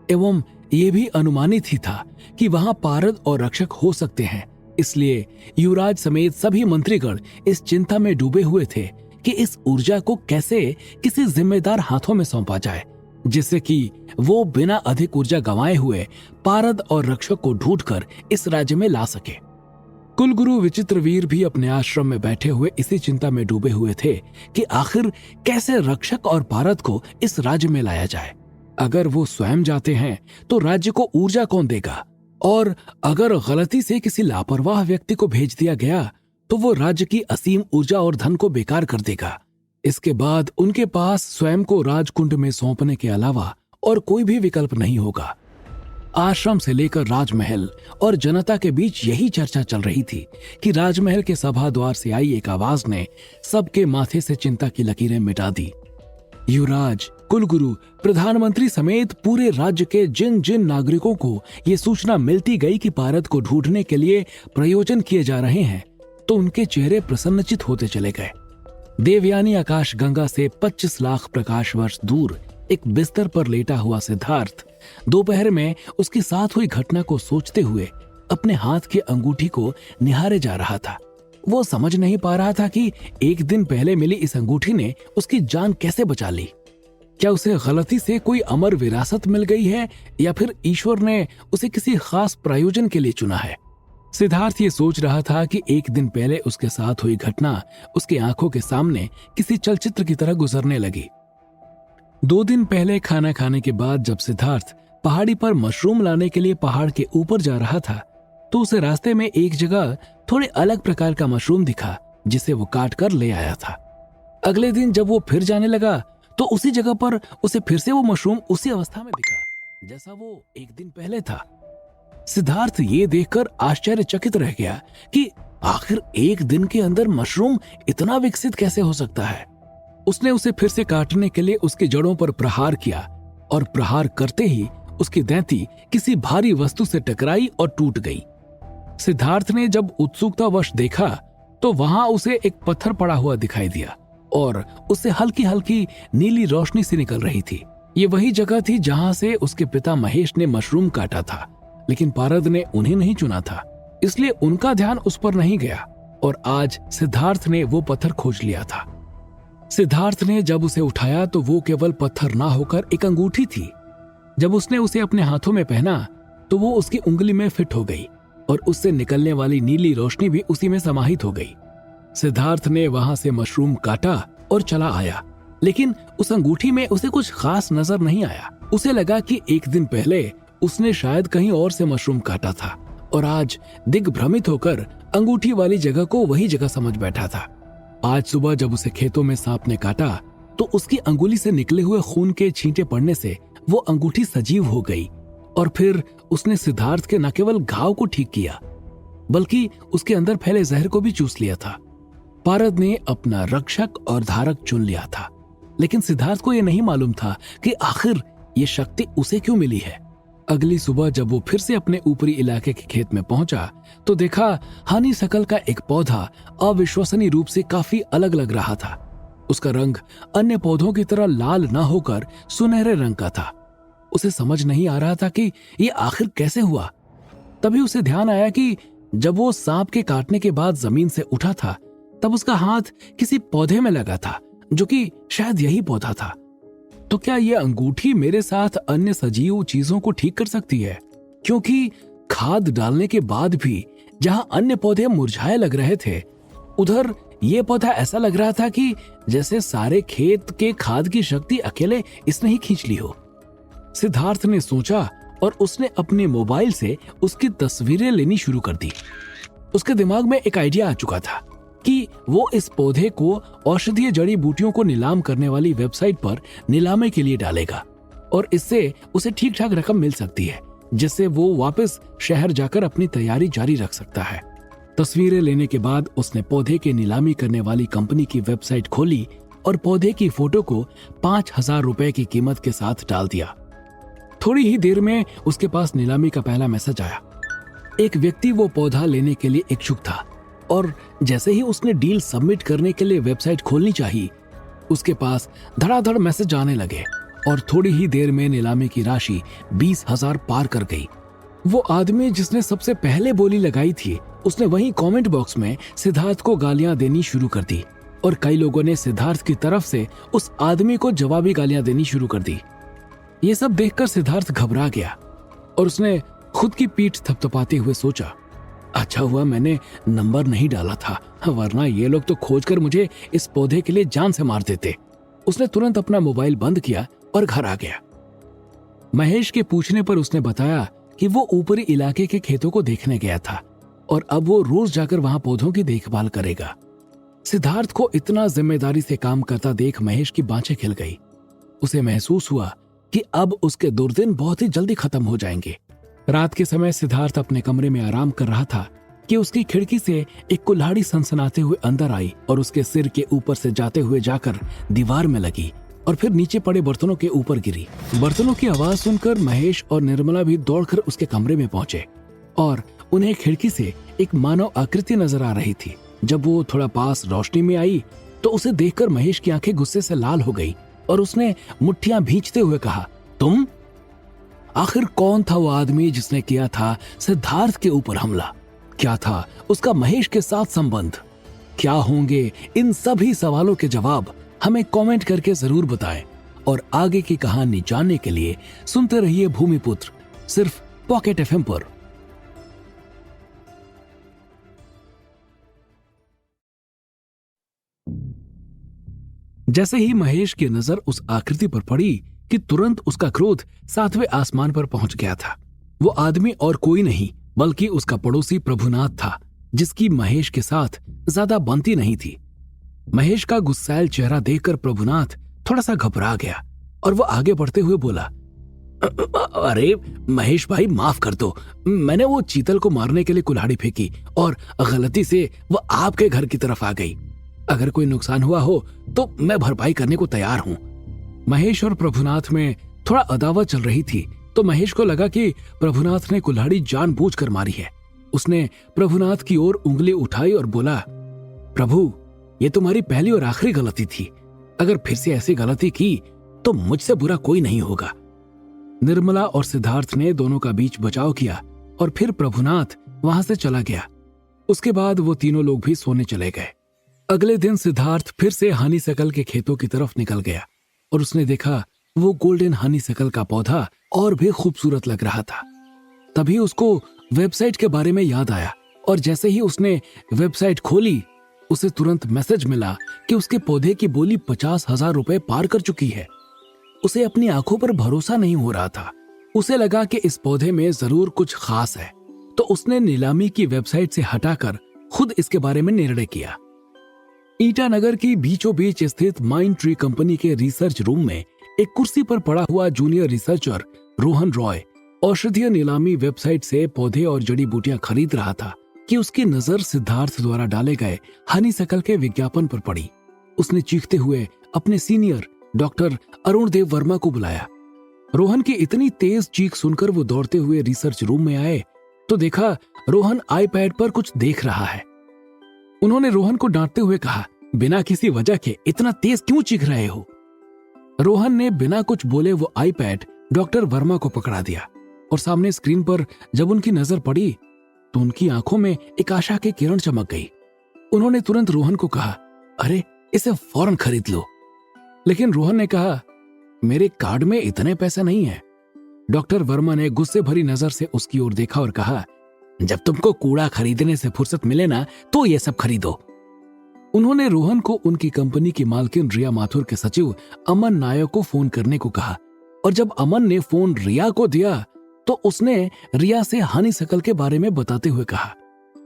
एवं ये भी अनुमानित ही था कि वहां पारद और रक्षक हो सकते हैं। इसलिए युवराज समेत सभी मंत्रीगण इस चिंता में डूबे हुए थे कि इस ऊर्जा को कैसे किसी जिम्मेदार हाथों में सौंपा जाए, जिससे कि वो बिना अधिक ऊर्जा गंवाए हुए पारद और रक्षक को ढूंढकर इस राज्य में ला सके। कुलगुरु विचित्रवीर भी अपने आश्रम में बैठे हुए इसी चिंता में डूबे हुए थे कि आखिर कैसे रक्षक और पारद को इस राज्य में लाया जाए। अगर वो स्वयं जाते हैं तो राज्य को ऊर्जा कौन देगा, और अगर गलती से किसी लापरवाह व्यक्ति को भेज दिया गया तो वो राज्य की असीम ऊर्जा और धन को बेकार कर देगा। इसके बाद उनके पास स्वयं को राजकुंड में सौंपने के अलावा और कोई भी विकल्प नहीं होगा। आश्रम से लेकर राजमहल और जनता के बीच यही चर्चा चल रही थी कि राजमहल के सभा द्वार से आई एक आवाज ने सबके माथे से चिंता की लकीरें मिटा दी। युवराज, कुलगुरु, प्रधानमंत्री समेत पूरे राज्य के जिन जिन नागरिकों को ये सूचना मिलती गई कि पारद को ढूंढने के लिए प्रयोजन किए जा रहे हैं, तो उनके चेहरे प्रसन्नचित होते चले गए। देवयानी आकाश गंगा से 25 लाख प्रकाश वर्ष दूर एक बिस्तर पर लेटा हुआ सिद्धार्थ दोपहर में उसके साथ हुई घटना को सोचते हुए अपने हाथ की अंगूठी को निहारे जा रहा था। वो समझ नहीं पा रहा था कि एक दिन पहले मिली इस अंगूठी ने उसकी जान कैसे बचा ली। क्या उसे गलती से कोई अमर विरासत मिल गई है या फिर ईश्वर ने उसे किसी खास प्रयोजन के लिए चुना है? सिद्धार्थ ये सोच रहा था कि एक दिन पहले उसके साथ हुई घटना उसकी आंखों के सामने किसी चलचित्र की तरह गुजरने लगी। 2 दिन पहले खाना खाने के बाद जब सिद्धार्थ पहाड़ी पर मशरूम लाने के लिए पहाड़ के ऊपर जा रहा था तो उसे रास्ते में एक जगह थोड़े अलग प्रकार का मशरूम दिखा, जिसे वो काट कर ले आया था। अगले दिन जब वो फिर जाने लगा तो उसी जगह पर उसे फिर से वो मशरूम उसी अवस्था में दिखा जैसा वो एक दिन पहले था। सिद्धार्थ ये देखकर आश्चर्यचकित रह गया कि आखिर एक दिन के अंदर मशरूम इतना विकसित कैसे हो सकता है। उसने उसे फिर से काटने के लिए उसकी जड़ों पर प्रहार किया और प्रहार करते ही उसकी दैंती किसी भारी वस्तु से टकराई और टूट गई। सिद्धार्थ ने जब उत्सुकतावश देखा तो वहां उसे एक पत्थर पड़ा हुआ दिखाई दिया और उससे हल्की हल्की नीली रोशनी सी निकल रही थी। ये वही जगह थी जहां से उसके पिता महेश ने मशरूम काटा था, लेकिन पारद ने उन्हें नहीं चुना था, इसलिए उनका ध्यान उस पर नहीं गया और आज सिद्धार्थ ने वो पत्थर खोज लिया था। सिद्धार्थ ने जब उसे उठाया तो वो केवल पत्थर ना होकर एक अंगूठी थी। जब उसने उसे अपने हाथों में पहना तो वो उसकी उंगली में फिट हो गई और उससे निकलने वाली नीली रोशनी भी उसी में समाहित हो गई। सिद्धार्थ ने वहां से मशरूम काटा और चला आया, लेकिन उस अंगूठी में उसे कुछ खास नजर नहीं आया। उसे लगा कि एक दिन पहले उसने शायद कहीं और से मशरूम काटा था और आज दिग्भ्रमित होकर अंगूठी वाली जगह को वही जगह समझ बैठा था। आज सुबह जब उसे खेतों में सांप ने काटा तो उसकी अंगुली से निकले हुए खून के छींटे पड़ने से वो अंगूठी सजीव हो गई और फिर उसने सिद्धार्थ के न केवल घाव को ठीक किया बल्कि उसके अंदर फैले जहर को भी चूस लिया था। पारद ने अपना रक्षक और धारक चुन लिया था, लेकिन सिद्धार्थ को यह नहीं मालूम था कि आखिर ये शक्ति उसे क्यों मिली है। अगली सुबह जब वो फिर से अपने ऊपरी इलाके के खेत में पहुंचा तो देखा हनीसकल का एक पौधा अविश्वसनीय रूप से काफी अलग लग रहा था। उसका रंग अन्य पौधों की तरह लाल न होकर सुनहरे रंग का था। उसे समझ नहीं आ रहा था कि ये आखिर कैसे हुआ। तभी उसे ध्यान आया कि जब वो सांप के काटने के बाद जमीन से उठा था तब उसका हाथ किसी पौधे में लगा था जो कि शायद यही पौधा था। तो क्या ये अंगूठी मेरे साथ अन्य सजीव चीजों को ठीक कर सकती है? क्योंकि खाद डालने के बाद भी जहां अन्य पौधे मुरझाए लग रहे थे, उधर ये पौधा ऐसा लग रहा था कि जैसे सारे खेत के खाद की शक्ति अकेले इसने ही खींच ली हो। सिद्धार्थ ने सोचा और उसने अपने मोबाइल से उसकी तस्वीरें लेनी शुरू कर दी। उसके दिमाग में एक आइडिया आ चुका था कि वो इस पौधे को औषधीय जड़ी बूटियों को नीलाम करने वाली वेबसाइट पर नीलामी के लिए डालेगा और इससे उसे ठीक ठाक रकम मिल सकती है, जिससे वो वापस शहर जाकर अपनी तैयारी जारी रख सकता है। तस्वीरें लेने के बाद उसने पौधे की नीलामी करने वाली कंपनी की वेबसाइट खोली और पौधे की फोटो को 5,000 रुपए की कीमत के साथ डाल दिया। थोड़ी ही देर में उसके पास नीलामी का पहला मैसेज आया। एक व्यक्ति वो पौधा लेने के लिए इच्छुक था और जैसे ही उसने डील सबमिट करने के लिए वेबसाइट खोलनी चाहिए, उसके पास धड़ाधड़ मैसेज आने लगे और थोड़ी ही देर में नीलामी की राशि 20,000 पार कर गई। वो आदमी जिसने सबसे पहले बोली लगाई थी, उसने वहीं कमेंट बॉक्स में सिद्धार्थ को गालियां देनी शुरू कर दी और कई लोगों ने सिद्धार्थ की तरफ से उस आदमी को जवाबी गालियां देनी शुरू कर दी। ये सब देखकर सिद्धार्थ घबरा गया और उसने खुद की पीठ थपथपाते हुए सोचा, अच्छा हुआ मैंने नंबर नहीं डाला था, वरना ये लोग तो खोजकर मुझे इस पौधे के लिए जान से मार देते। उसने तुरंत अपना मोबाइल बंद किया और घर आ गया। महेश के पूछने पर उसने बताया कि वो ऊपरी इलाके के खेतों को देखने गया था और अब वो रोज जाकर वहां पौधों की देखभाल करेगा। सिद्धार्थ को इतना जिम्मेदारी से काम करता देख महेश की बाँछें खिल गई। उसे महसूस हुआ कि अब उसके दुर्दिन बहुत ही जल्दी खत्म हो जाएंगे। रात के समय सिद्धार्थ अपने कमरे में आराम कर रहा था कि उसकी खिड़की से एक कुल्हाड़ी सनसनाते हुए अंदर आई और उसके सिर के ऊपर से जाते हुए जाकर दीवार में लगी और फिर नीचे पड़े बर्तनों के ऊपर गिरी। बर्तनों की आवाज सुनकर महेश और निर्मला भी दौड़कर उसके कमरे में पहुंचे और उन्हें खिड़की से एक मानव आकृति नजर आ रही थी। जब वो थोड़ा पास रोशनी में आई तो उसे देखकर महेश की आंखें गुस्से से लाल हो गई और उसने मुट्ठियां भींचते हुए कहा, तुम? आखिर कौन था वो आदमी जिसने किया था सिद्धार्थ के ऊपर हमला? क्या था उसका महेश के साथ संबंध? क्या होंगे इन सभी सवालों के जवाब? हमें कमेंट करके जरूर बताएं और आगे की कहानी जानने के लिए सुनते रहिए भूमिपुत्र, सिर्फ पॉकेट एफएम पर। जैसे ही महेश की नजर उस आकृति पर पड़ी कि तुरंत उसका क्रोध 7वें आसमान पर पहुंच गया था। वो आदमी और कोई नहीं बल्कि उसका पड़ोसी प्रभुनाथ था, जिसकी महेश के साथ ज्यादा बनती नहीं थी। महेश का गुस्सैल चेहरा देखकर प्रभुनाथ थोड़ा सा घबरा गया और वो आगे बढ़ते हुए बोला, अरे महेश भाई, माफ कर दो, मैंने वो चीतल को मारने के लिए कुल्हाड़ी फेंकी और गलती से वो आपके घर की तरफ आ गई। अगर कोई नुकसान हुआ हो तो मैं भरपाई करने को तैयार हूं। महेश और प्रभुनाथ में थोड़ा अदावत चल रही थी तो महेश को लगा कि प्रभुनाथ ने कुल्हाड़ी जानबूझकर मारी है। उसने प्रभुनाथ की ओर उंगली उठाई और बोला, प्रभु, ये तुम्हारी पहली और आखिरी गलती थी। अगर फिर से ऐसी गलती की तो मुझसे बुरा कोई नहीं होगा। निर्मला और सिद्धार्थ ने दोनों का बीच बचाव किया और फिर प्रभुनाथ वहां से चला गया। उसके बाद वो तीनों लोग भी सोने चले गए। अगले दिन सिद्धार्थ फिर से हनीसकल के खेतों की तरफ निकल गया और उसने देखा वो गोल्डन हनीसकल का पौधा और भी खूबसूरत लग रहा था। तभी उसको वेबसाइट के बारे में याद आया और जैसे ही उसने वेबसाइट खोली, उसे तुरंत मैसेज मिला कि उसके पौधे की बोली 50,000 रुपए पार कर चुकी है। उसे अपनी आंखों पर भरोसा नहीं हो रहा था। उसे लगा कि इस पौधे में जरूर कुछ खास है, तो उसने नीलामी की वेबसाइट से हटाकर खुद इसके बारे में निर्णय किया। ईटानगर की बीचों बीच स्थित माइंड ट्री कंपनी के रिसर्च रूम में एक कुर्सी पर पड़ा हुआ जूनियर रिसर्चर रोहन रॉय औषधीय नीलामी वेबसाइट से पौधे और जड़ी बूटियां खरीद रहा था कि उसकी नजर सिद्धार्थ द्वारा डाले गए हनीसकल के विज्ञापन पर पड़ी। उसने चीखते हुए अपने सीनियर डॉक्टर अरुण देव वर्मा को बुलाया। रोहन की इतनी तेज चीख सुनकर वो दौड़ते हुए रिसर्च रूम में आए तो देखा रोहन आईपैड पर कुछ देख रहा है। उन्होंने रोहन को डांटते हुए कहा, बिना किसी वजह के इतना तेज क्यों चीख रहे हो? रोहन ने बिना कुछ बोले वो आईपैड डॉक्टर वर्मा को पकड़ा दिया और सामने स्क्रीन पर जब उनकी नजर पड़ी तो उनकी आंखों में एक आशा की किरण चमक गई। उन्होंने तुरंत रोहन को कहा, अरे इसे फौरन खरीद लो। लेकिन रोहन ने कहा, मेरे कार्ड में इतने पैसे नहीं है। डॉक्टर वर्मा ने गुस्से भरी नजर से उसकी ओर देखा और कहा, जब तुमको कूड़ा खरीदने से फुर्सत मिले ना तो ये सब खरीदो। उन्होंने रोहन को उनकी कंपनी की मालकिन रिया माथुर के सचिव अमन नायक को फोन करने को कहा और जब अमन ने फोन रिया को दिया तो उसने रिया से हनीसकल के बारे में बताते हुए कहा,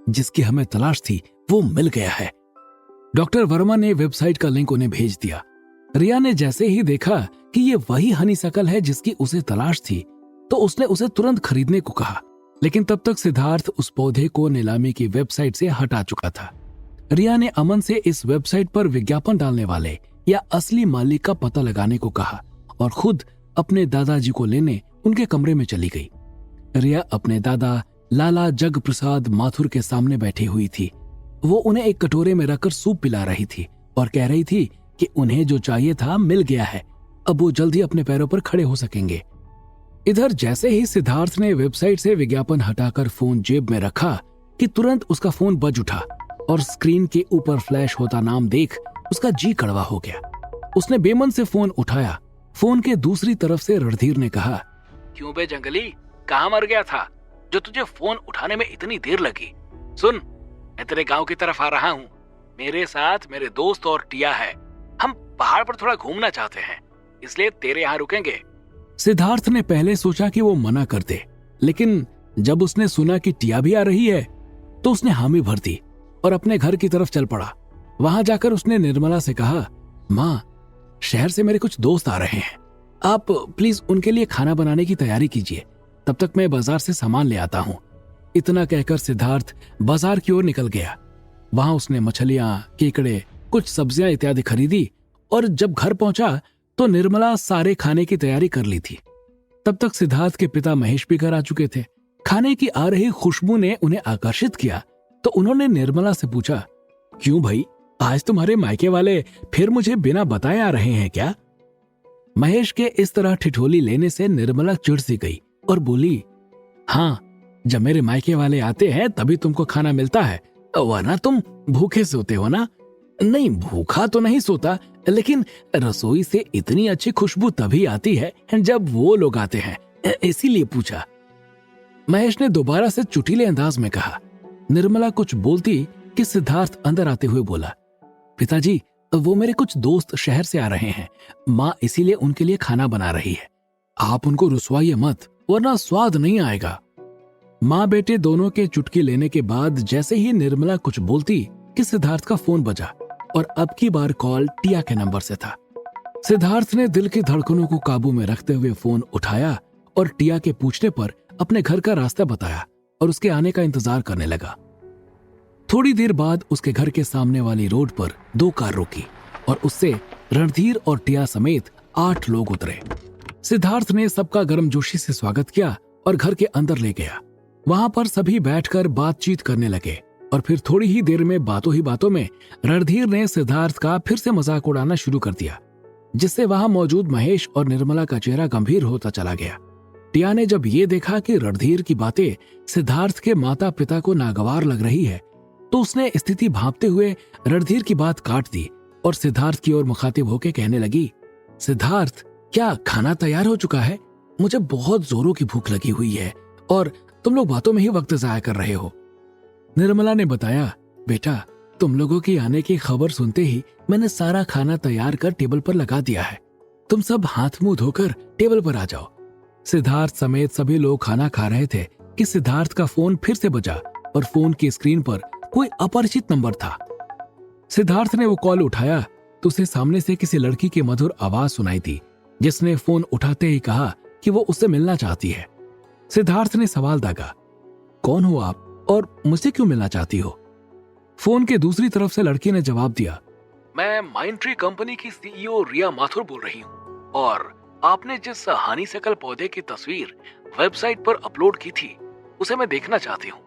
जिसकी हमें तलाश थी वो मिल गया है। डॉक्टर वर्मा ने वेबसाइट का लिंक उन्हें भेज दिया। रिया ने जैसे ही देखा कि ये वही हनीसकल है जिसकी उसे तलाश थी तो उसने उसे तुरंत खरीदने को कहा। लेकिन तब तक सिद्धार्थ उस पौधे को नीलामी की वेबसाइट से हटा चुका था। रिया ने अमन से इस वेबसाइट पर विज्ञापन डालने वाले या असली मालिक का पता लगाने को कहा और खुद अपने दादाजी को लेने उनके कमरे में चली गई। रिया अपने दादा लाला जग प्रसाद माथुर के सामने बैठी हुई थी। वो उन्हें एक कटोरे में रखकर सूप पिला रही थी और कह रही थी कि उन्हें जो चाहिए था मिल गया है, अब वो जल्दी अपने पैरों पर खड़े हो सकेंगे। इधर जैसे ही सिद्धार्थ ने वेबसाइट से विज्ञापन हटाकर फोन जेब में रखा कि तुरंत उसका फोन बज उठा और स्क्रीन के ऊपर फ्लैश होता नाम देख उसका जी कड़वा हो गया। उसने बेमन से फोन उठाया। फोन के दूसरी तरफ से रणधीर ने कहा, क्यों बे जंगली, कहाँ मर गया था जो तुझे फोन उठाने में इतनी देर लगी? सुन, मैं तेरे गांव की तरफ आ रहा हूँ। मेरे साथ मेरे दोस्त और टिया है। हम पहाड़ पर थोड़ा घूमना चाहते हैं, इसलिए तेरे यहाँ रुकेंगे। सिद्धार्थ ने पहले सोचा कि वो मना कर दे, लेकिन जब उसने सुना कि टिया भी आ रही है तो उसने हामी भर दी और अपने घर की तरफ चल पड़ा। वहां जाकर उसने निर्मला से कहा, माँ, शहर से मेरे कुछ दोस्त आ रहे हैं, आप प्लीज उनके लिए खाना बनाने की तैयारी कीजिए, तब तक मैं बाजार से सामान ले आता हूँ। इतना कहकर सिद्धार्थ बाजार की ओर निकल गया। वहां उसने मछलियां, केकड़े, कुछ सब्जियां इत्यादि खरीदी और जब घर पहुंचा तो निर्मला सारे खाने की तैयारी कर ली थी। तब तक सिद्धार्थ के पिता महेश भी घर आ चुके थे। खाने की आ रही खुशबू ने उन्हें आकर्षित किया तो उन्होंने निर्मला से पूछा, क्यों भाई, आज तुम्हारे मायके वाले फिर मुझे बिना बताए आ रहे हैं क्या? महेश के इस तरह ठिठोली लेने से निर्मला चिढ़ सी गई और बोली, हाँ, जब मेरे मायके वाले आते हैं तभी तुमको खाना मिलता है, वरना तुम भूखे सोते हो ना? नहीं, भूखा तो नहीं सोता, लेकिन रसोई से इतनी अच्छी खुशबू तभी आती है जब वो लोग आते हैं, इसीलिए पूछा। महेश ने दोबारा से चुटीले अंदाज में कहा। निर्मला कुछ बोलती कि सिद्धार्थ अंदर आते हुए बोला, पिताजी, वो मेरे कुछ दोस्त शहर से आ रहे हैं, माँ इसीलिए उनके लिए खाना बना रही है, आप उनको रुसवाइए मत, वरना स्वाद नहीं आएगा। माँ बेटे दोनों के चुटकी लेने के बाद जैसे ही निर्मला कुछ बोलती कि सिद्धार्थ का फोन बजा और अब की बार कॉल टिया के नंबर से था। सिद्धार्थ ने दिल की धड़कनों को काबू में रखते हुए फोन उठाया और टिया के पूछने पर अपने घर का रास्ता बताया और उसके आने का इंतजार करने लगा। थोड़ी देर बाद उसके घर के सामने वाली रोड पर 2 कार रुकी और उससे रणधीर और टिया समेत 8 लोग उतरे। सिद्धार्थ ने सबका गर्मजोशी से स्वागत किया और घर के अंदर ले गया। वहां पर सभी बैठकर बातचीत करने लगे और फिर थोड़ी ही देर में बातों ही बातों में रणधीर ने सिद्धार्थ का फिर से मजाक उड़ाना शुरू कर दिया, जिससे वहां मौजूद महेश और निर्मला का चेहरा गंभीर होता चला गया। टिया ने जब ये देखा कि रणधीर की बातें सिद्धार्थ के माता पिता को नागवार लग रही है तो उसने स्थिति भांपते हुए रणधीर की बात काट दी और सिद्धार्थ की ओर मुखातिब होकर कहने लगी, सिद्धार्थ, क्या खाना तैयार हो चुका है? मुझे बहुत जोरों की भूख लगी हुई है और तुम लोग बातों में ही वक्त जाया कर रहे हो। निर्मला ने बताया, बेटा, तुम लोगों की आने की खबर सुनते ही मैंने सारा खाना तैयार कर टेबल पर लगा दिया है, तुम सब हाथ मुंह धोकर टेबल पर आ जाओ। सिद्धार्थ समेत सभी लोग खाना खा रहे थे कि सिद्धार्थ का फोन फिर से बजा और फोन की स्क्रीन पर कोई अपरिचित नंबर था। सिद्धार्थ ने वो कॉल उठाया तो उसे सामने से किसी लड़की की मधुर आवाज सुनाई दी, जिसने फोन उठाते ही कहा कि वो उससे मिलना चाहती है। सिद्धार्थ ने सवाल दागा, कौन हो आप और मुझसे क्यों मिलना चाहती हो? फोन के दूसरी तरफ से लड़की ने जवाब दिया, मैं माइंडट्री कंपनी की सीईओ रिया माथुर बोल रही हूँ और आपने जिस हनीसैकल पौधे की तस्वीर वेबसाइट पर अपलोड की थी उसे मैं देखना चाहती हूँ।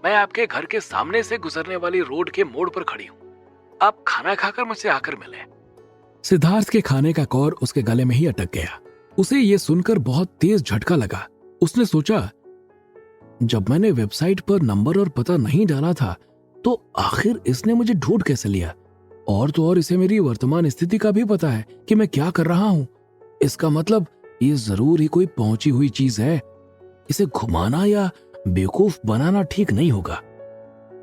मैं आपके घर के सामने से गुजरने वाली रोड के मोड़ पर खड़ी हूँ। आप खाना खाकर मुझसे आकर मिलें। सिद्धार्थ के खाने का कौर उसके गले में ही अटक गया। उसे ये सुनकर बहुत तेज झटका लगा। उसने सोचा, जब मैंने वेबसाइट पर नंबर और पता नहीं डाला था तो आखिर इसने मुझे ढूंढ कैसे लिया? और तो और इसे मेरी वर्तमान स्थिति का भी पता है कि मैं क्या कर रहा हूं। इसका मतलब ये जरूर ही कोई पहुंची हुई चीज है। इसे घुमाना या बेवकूफ बनाना ठीक नहीं होगा।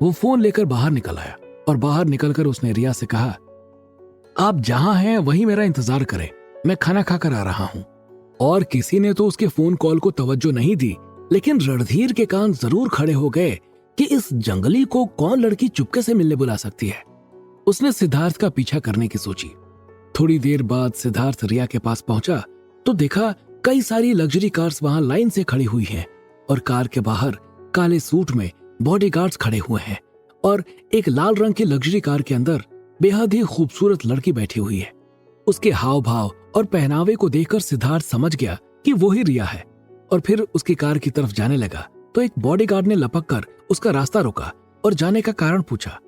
वो फोन लेकर बाहर निकल आया और बाहर निकलकर उसने रिया से कहा, आप जहां हैं वहीं मेरा इंतजार करें, मैं खाना खाकर आ रहा हूं। और किसी ने तो उसके फोन कॉल को तवज्जो नहीं दी, लेकिन रणधीर के कान जरूर खड़े हो गए कि इस जंगली को कौन लड़की चुपके से मिलने बुला सकती है। उसने सिद्धार्थ का पीछा करने की सोची। थोड़ी देर बाद सिद्धार्थ रिया के पास पहुंचा तो देखा कई सारी लग्जरी कार्स वहां लाइन से खड़ी हुई हैं और कार के बाहर काले सूट में बॉडीगार्ड्स खड़े हुए हैं और एक लाल रंग की लग्जरी कार के अंदर बेहद ही खूबसूरत लड़की बैठी हुई है। उसके हाव भाव और पहनावे को देखकर सिद्धार्थ समझ गया कि वो ही रिया है और फिर उसकी कार की तरफ जाने लगा तो एक बॉडीगार्ड ने लपक कर उसका रास्ता रोका और जाने का कारण पूछा।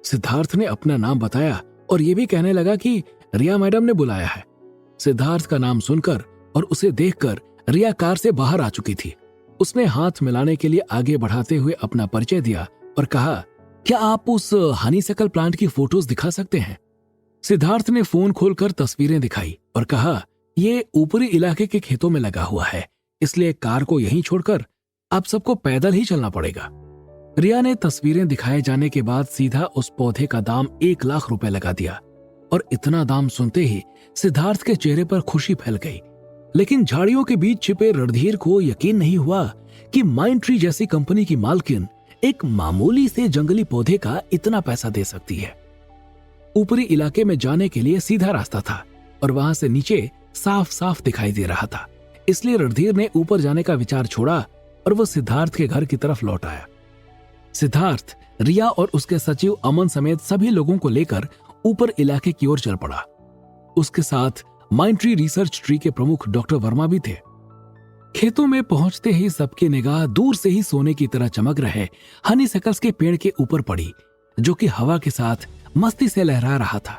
सिद्धार्थ ने अपना नाम बताया और ये भी कहने लगा कि रिया मैडम ने बुलाया है। सिद्धार्थ का नाम सुनकर और उसे देखकर रिया कार से बाहर आ चुकी थी। उसने हाथ मिलाने के लिए आगे बढ़ाते हुए अपना परिचय दिया और कहा, क्या आप उस हनीसैकल प्लांट की फोटोज दिखा सकते हैं? सिद्धार्थ ने फोन खोलकर तस्वीरें दिखाई और कहा, ये ऊपरी इलाके के खेतों में लगा हुआ है, इसलिए कार को यहीं छोड़कर आप सबको पैदल ही चलना पड़ेगा। रिया ने तस्वीरें दिखाए जाने के बाद सीधा उस पौधे का दाम 1 लाख रुपए लगा दिया और इतना दाम सुनते ही सिद्धार्थ के चेहरे पर खुशी फैल गई। लेकिन झाड़ियों के बीच छिपे रणधीर को यकीन नहीं हुआ कि माइंडट्री जैसी कंपनी की मालकिन एक मामूली से जंगली पौधे का इतना पैसा दे सकती है। ऊपरी इलाके में जाने के लिए सीधा रास्ता था और वहां से नीचे साफ साफ दिखाई दे रहा था, इसलिए रणधीर ने ऊपर जाने का विचार छोड़ा और वो सिद्धार्थ के घर की तरफ लौट आया। सिद्धार्थ रिया और उसके सचिव अमन समेत सभी लोगों को लेकर ऊपर इलाके की ओर चल पड़ा। उसके साथ माइंडट्री रिसर्च ट्री के प्रमुख डॉक्टर वर्मा भी थे। खेतों में पहुंचते ही सबकी निगाह दूर से ही सोने की तरह चमक रहे हनीसैकल्स के पेड़ के ऊपर पड़ी, जो कि हवा के साथ मस्ती से लहरा रहा था।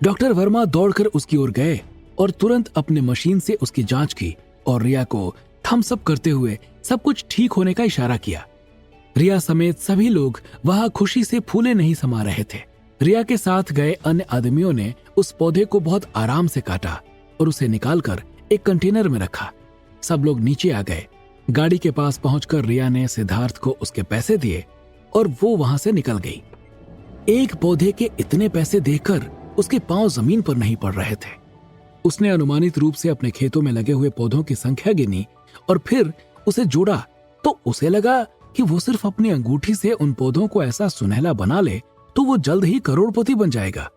डॉक्टर वर्मा दौड़कर उसकी ओर गए और तुरंत अपने मशीन से उसकी जांच की और रिया को थम्स अप करते हुए सब कुछ ठीक होने का इशारा किया। रिया समेत सभी लोग वहां खुशी से फूले नहीं समा रहे थे। रिया के साथ गए अन्य आदमियों ने उस पौधे को बहुत आराम से काटा और उसे निकालकर एक कंटेनर में रखा। सब लोग नीचे आ गए। गाड़ी के पास पहुंचकर रिया ने सिद्धार्थ को उसके पैसे दिए और वो वहां से निकल गई। एक पौधे के इतने पैसे देखकर उसके पांव जमीन पर नहीं पड़ रहे थे। उसने अनुमानित रूप से अपने खेतों में लगे हुए पौधों की संख्या गिनी और फिर उसे जोड़ा तो उसे लगा कि वो सिर्फ अपनी अंगूठी से उन पौधों को ऐसा सुनहला बना ले तो वो जल्द ही करोड़पति बन जाएगा।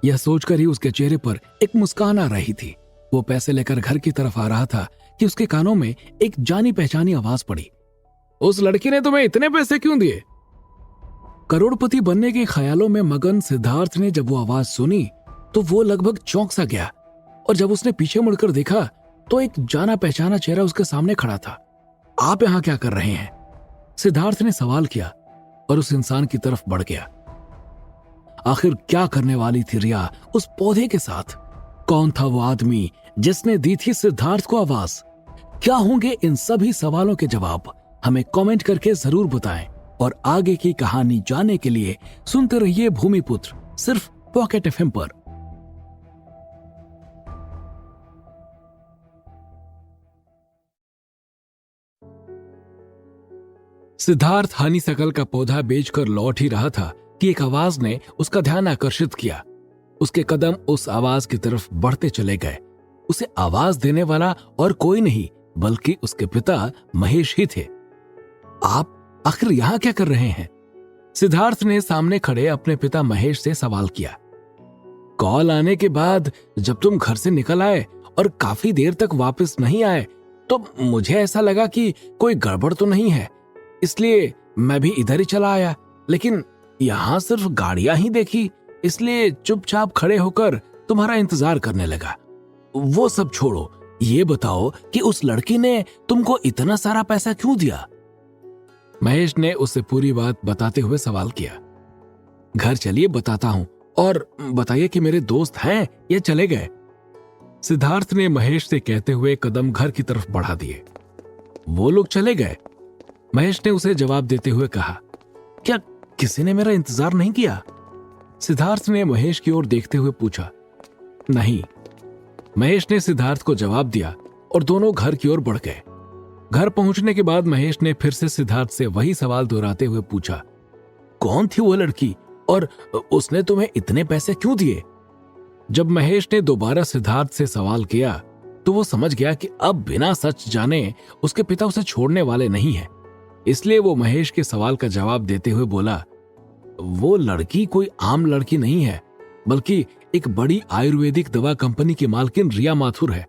यह सोचकर ही उसके चेहरे पर एक मुस्कान आ रही थी। वो पैसे लेकर घर की तरफ आ रहा था कि उसके कानों में एक जानी पहचानी आवाज पड़ी, उस लड़की ने तुम्हें इतने पैसे क्यों दिए? करोड़पति बनने के ख्यालों में मगन सिद्धार्थ ने जब वो आवाज सुनी तो वो लगभग चौंक सा गया और जब उसने पीछे मुड़कर देखा तो एक जाना पहचाना चेहरा उसके सामने खड़ा था। आप यहां क्या कर रहे हैं? सिद्धार्थ ने सवाल किया और उस इंसान की तरफ बढ़ गया। आखिर क्या करने वाली थी रिया उस पौधे के साथ? कौन था वो आदमी जिसने दी थी सिद्धार्थ को आवाज? क्या होंगे इन सभी सवालों के जवाब? हमें कमेंट करके जरूर बताएं और आगे की कहानी जानने के लिए सुनते रहिए भूमिपुत्र, सिर्फ पॉकेट एफएम पर। सिद्धार्थ हनीसैकल का पौधा बेचकर लौट ही रहा था कि एक आवाज ने उसका ध्यान आकर्षित किया। उसके कदम उस आवाज की तरफ बढ़ते चले गए। उसे आवाज देने वाला और कोई नहीं बल्कि उसके पिता महेश ही थे। आप आखिर यहां क्या कर रहे हैं? सिद्धार्थ ने सामने खड़े अपने पिता महेश से सवाल किया। कॉल आने के बाद जब तुम घर से निकल आए और काफी देर तक वापस नहीं आए तो मुझे ऐसा लगा कि कोई गड़बड़ तो नहीं है, इसलिए मैं भी इधर ही चला आया। लेकिन यहां सिर्फ गाड़ियां ही देखी, इसलिए चुपचाप खड़े होकर तुम्हारा इंतजार करने लगा। वो सब छोड़ो, ये बताओ कि उस लड़की ने तुमको इतना सारा पैसा क्यों दिया? महेश ने उससे पूरी बात बताते हुए सवाल किया। घर चलिए बताता हूं, और बताइए कि मेरे दोस्त हैं या चले गए? सिद्धार्थ ने महेश से कहते हुए कदम घर की तरफ बढ़ा दिए। वो लोग चले गए, महेश ने उसे जवाब देते हुए कहा। क्या किसी ने मेरा इंतजार नहीं किया? सिद्धार्थ ने महेश की ओर देखते हुए पूछा। नहीं, महेश ने सिद्धार्थ को जवाब दिया और दोनों घर की ओर बढ़ गए। घर पहुंचने के बाद महेश ने फिर से सिद्धार्थ से वही सवाल दोहराते हुए पूछा। कौन थी वो लड़की और उसने तुम्हें इतने पैसे क्यों दिए? जब महेश ने दोबारा सिद्धार्थ से सवाल किया तो वो समझ गया कि अब बिना सच जाने उसके पिता उसे छोड़ने वाले नहीं है, इसलिए वो महेश के सवाल का जवाब देते हुए बोला। वो लड़की कोई आम लड़की नहीं है, बल्कि एक बड़ी आयुर्वेदिक दवा कंपनी की मालकिन रिया माथुर है।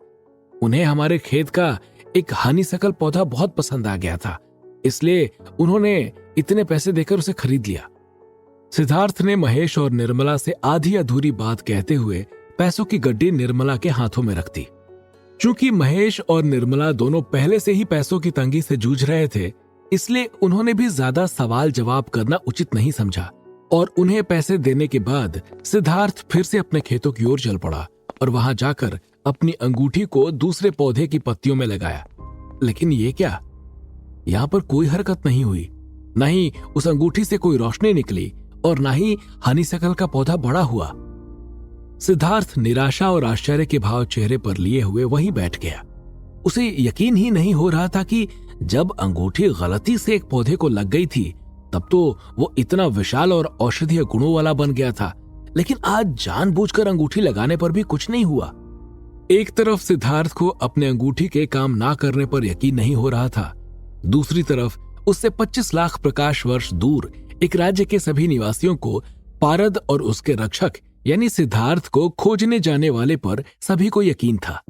उन्हें हमारे खेत का एक हनीसकल पौधा बहुत पसंद आ गया था, इसलिए उन्होंने इतने पैसे देकर उसे खरीद लिया। सिद्धार्थ ने महेश और निर्मला से आधी अधूरी बात कहते हुए पैसों की गड्डी निर्मला के हाथों में रख दी। चूंकि महेश और निर्मला दोनों पहले से ही पैसों की तंगी से जूझ रहे थे, इसलिए उन्होंने भी ज्यादा सवाल जवाब करना उचित नहीं समझा और उन्हें पैसे देने के बाद सिद्धार्थ फिर से अपने खेतों की ओर चल पड़ा और वहां जाकर अपनी अंगूठी को दूसरे पौधे की पत्तियों में लगाया। लेकिन ये क्या? यहां पर कोई हरकत नहीं हुई, न ही उस अंगूठी से कोई रोशनी निकली और न ही हनीसकल का पौधा बड़ा हुआ। सिद्धार्थ निराशा और आश्चर्य के भाव चेहरे पर लिए हुए वहीं बैठ गया। उसे यकीन ही नहीं हो रहा था कि जब अंगूठी गलती से एक पौधे को लग गई थी तब तो वो इतना विशाल और औषधीय गुणों वाला बन गया था, लेकिन आज जानबूझकर अंगूठी लगाने पर भी कुछ नहीं हुआ। एक तरफ सिद्धार्थ को अपने अंगूठी के काम ना करने पर यकीन नहीं हो रहा था, दूसरी तरफ उससे 25 लाख प्रकाश वर्ष दूर एक राज्य के सभी निवासियों को पारद और उसके रक्षक यानी सिद्धार्थ को खोजने जाने वाले पर सभी को यकीन था।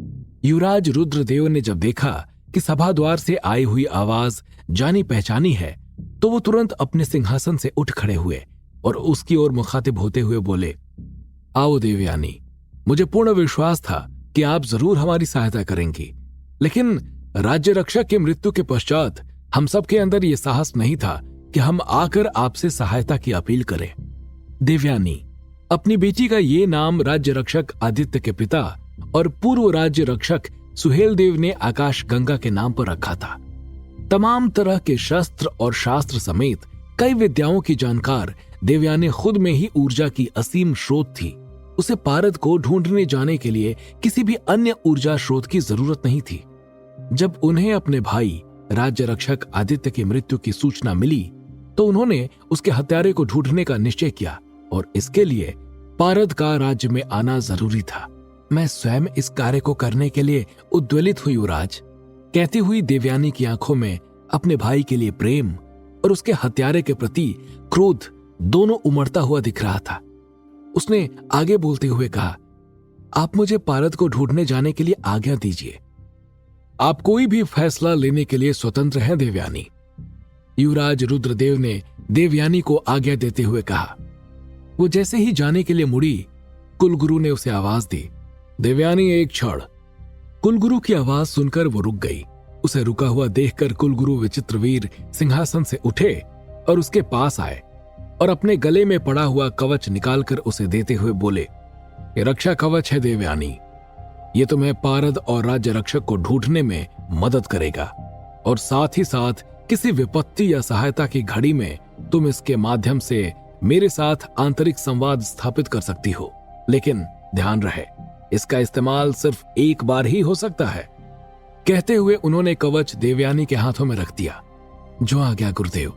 युवराज रुद्रदेव ने जब देखा कि सभा द्वार से आई हुई आवाज जानी पहचानी है तो वो तुरंत अपने सिंहासन से उठ खड़े हुए और उसकी ओर मुखातिब होते हुए बोले। आओ देवयानी, मुझे पूर्ण विश्वास था कि आप जरूर हमारी सहायता करेंगी, लेकिन राज्य रक्षक की मृत्यु के पश्चात हम सबके अंदर ये साहस नहीं था कि हम आकर आपसे सहायता की अपील करें। देवयानी, अपनी बेटी का ये नाम राज्य रक्षक आदित्य के पिता और पूर्व राज्य रक्षक सुहेल देव ने आकाश गंगा के नाम पर रखा था। तमाम तरह के शस्त्र और शास्त्र समेत कई विद्याओं की जानकार देवयानी खुद में ही ऊर्जा की असीम स्रोत थी। उसे पारद को ढूंढने जाने के लिए किसी भी अन्य ऊर्जा स्रोत की जरूरत नहीं थी। जब उन्हें अपने भाई राज्य रक्षक आदित्य की मृत्यु की सूचना मिली तो उन्होंने उसके हत्यारे को ढूंढने का निश्चय किया और इसके लिए पारद का राज्य में आना जरूरी था। मैं स्वयं इस कार्य को करने के लिए उद्वेलित हुई युवराज, कहती हुई देवयानी की आंखों में अपने भाई के लिए प्रेम और उसके हत्यारे के प्रति क्रोध दोनों उमड़ता हुआ दिख रहा था। उसने आगे बोलते हुए कहा, आप मुझे पारद को ढूंढने जाने के लिए आज्ञा दीजिए। आप कोई भी फैसला लेने के लिए स्वतंत्र हैं देवयानी। युवराज रुद्रदेव ने देवयानी को आज्ञा देते हुए कहा। वो जैसे ही जाने के लिए मुड़ी, कुलगुरु ने उसे आवाज दी। देवयानी, एक क्षण। कुलगुरु की आवाज सुनकर वो रुक गई। उसे रुका हुआ देखकर कुलगुरु विचित्रवीर सिंहासन से उठे और उसके पास आए और अपने गले में पड़ा हुआ कवच निकालकर उसे देते हुए बोले, ये रक्षा कवच है देवयानी, ये तुम्हें पारद और राज्य रक्षक को ढूंढने में मदद करेगा और साथ ही साथ किसी विपत्ति या सहायता की घड़ी में तुम इसके माध्यम से मेरे साथ आंतरिक संवाद स्थापित कर सकती हो। लेकिन ध्यान रहे, इसका इस्तेमाल सिर्फ एक बार ही हो सकता है। कहते हुए उन्होंने कवच देवयानी के हाथों में रख दिया। जो आ गया गुरुदेव,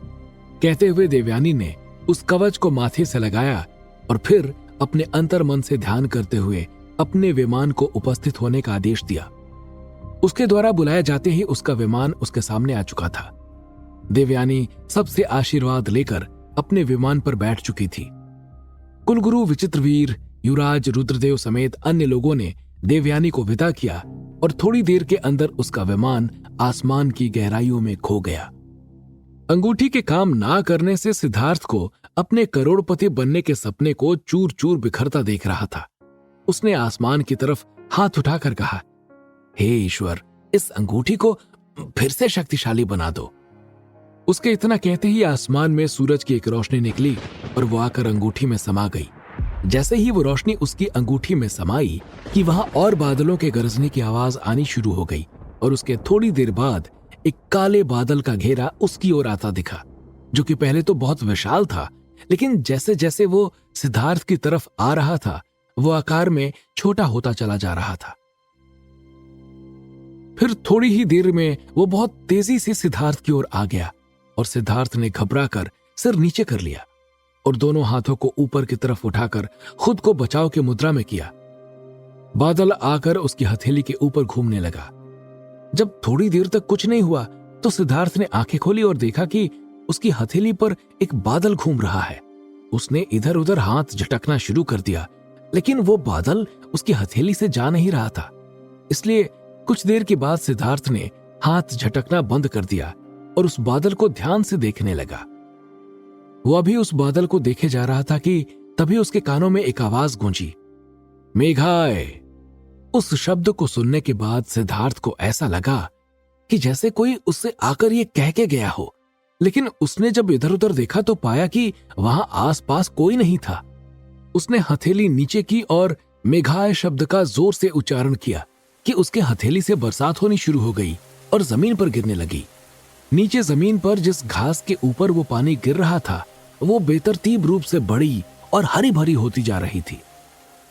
कहते हुए देवयानी ने उस कवच को माथे से लगाया और फिर अपने अंतर मन से ध्यान करते हुए अपने विमान को उपस्थित होने का आदेश दिया। उसके द्वारा बुलाया जाते ही उसका विमान उसके सामने आ चुका था। देवयानी सबसे आशीर्वाद लेकर अपने विमान पर बैठ चुकी थी। कुलगुरु विचित्रवीर, युवराज रुद्रदेव समेत अन्य लोगों ने देवयानी को विदा किया और थोड़ी देर के अंदर उसका विमान आसमान की गहराइयों में खो गया। अंगूठी के काम ना करने से सिद्धार्थ को अपने करोड़पति बनने के सपने को चूर चूर बिखरता देख रहा था। उसने आसमान की तरफ हाथ उठाकर कहा, हे ईश्वर, इस अंगूठी को फिर से शक्तिशाली बना दो। उसके इतना कहते ही आसमान में सूरज की एक रोशनी निकली और वो आकर अंगूठी में समा गई। जैसे ही वो रोशनी उसकी अंगूठी में समाई कि वहां और बादलों के गरजने की आवाज आनी शुरू हो गई और उसके थोड़ी देर बाद एक काले बादल का घेरा उसकी ओर आता दिखा, जो कि पहले तो बहुत विशाल था, लेकिन जैसे जैसे वो सिद्धार्थ की तरफ आ रहा था वो आकार में छोटा होता चला जा रहा था। फिर थोड़ी ही देर में वो बहुत तेजी से सिद्धार्थ की ओर आ गया और सिद्धार्थ ने घबराकर सिर नीचे कर लिया और दोनों हाथों को ऊपर की तरफ उठाकर खुद को बचाव की मुद्रा में किया। बादल आकर उसकी हथेली के ऊपर घूमने लगा। जब थोड़ी देर तक कुछ नहीं हुआ तो सिद्धार्थ ने आंखें खोली और देखा कि उसकी हथेली पर एक बादल घूम रहा है। उसने इधर उधर हाथ झटकना शुरू कर दिया, लेकिन वो बादल उसकी हथेली से जा नहीं रहा था। इसलिए कुछ देर के बाद सिद्धार्थ ने हाथ झटकना बंद कर दिया और उस बादल को ध्यान से देखने लगा। वो अभी उस बादल को देखे जा रहा था कि तभी उसके कानों में एक आवाज गूंजी, मेघाय। उस शब्द को सुनने के बाद सिद्धार्थ को ऐसा लगा कि जैसे कोई उससे आकर ये कह के गया हो, लेकिन उसने जब इधर उधर देखा तो पाया कि वहां आसपास कोई नहीं था। उसने हथेली नीचे की और मेघाय शब्द का जोर से उच्चारण किया कि उसके हथेली से बरसात होनी शुरू हो गई और जमीन पर गिरने लगी। नीचे जमीन पर जिस घास के ऊपर वो पानी गिर रहा था वो बेतरतीब रूप से बड़ी और हरी भरी होती जा रही थी।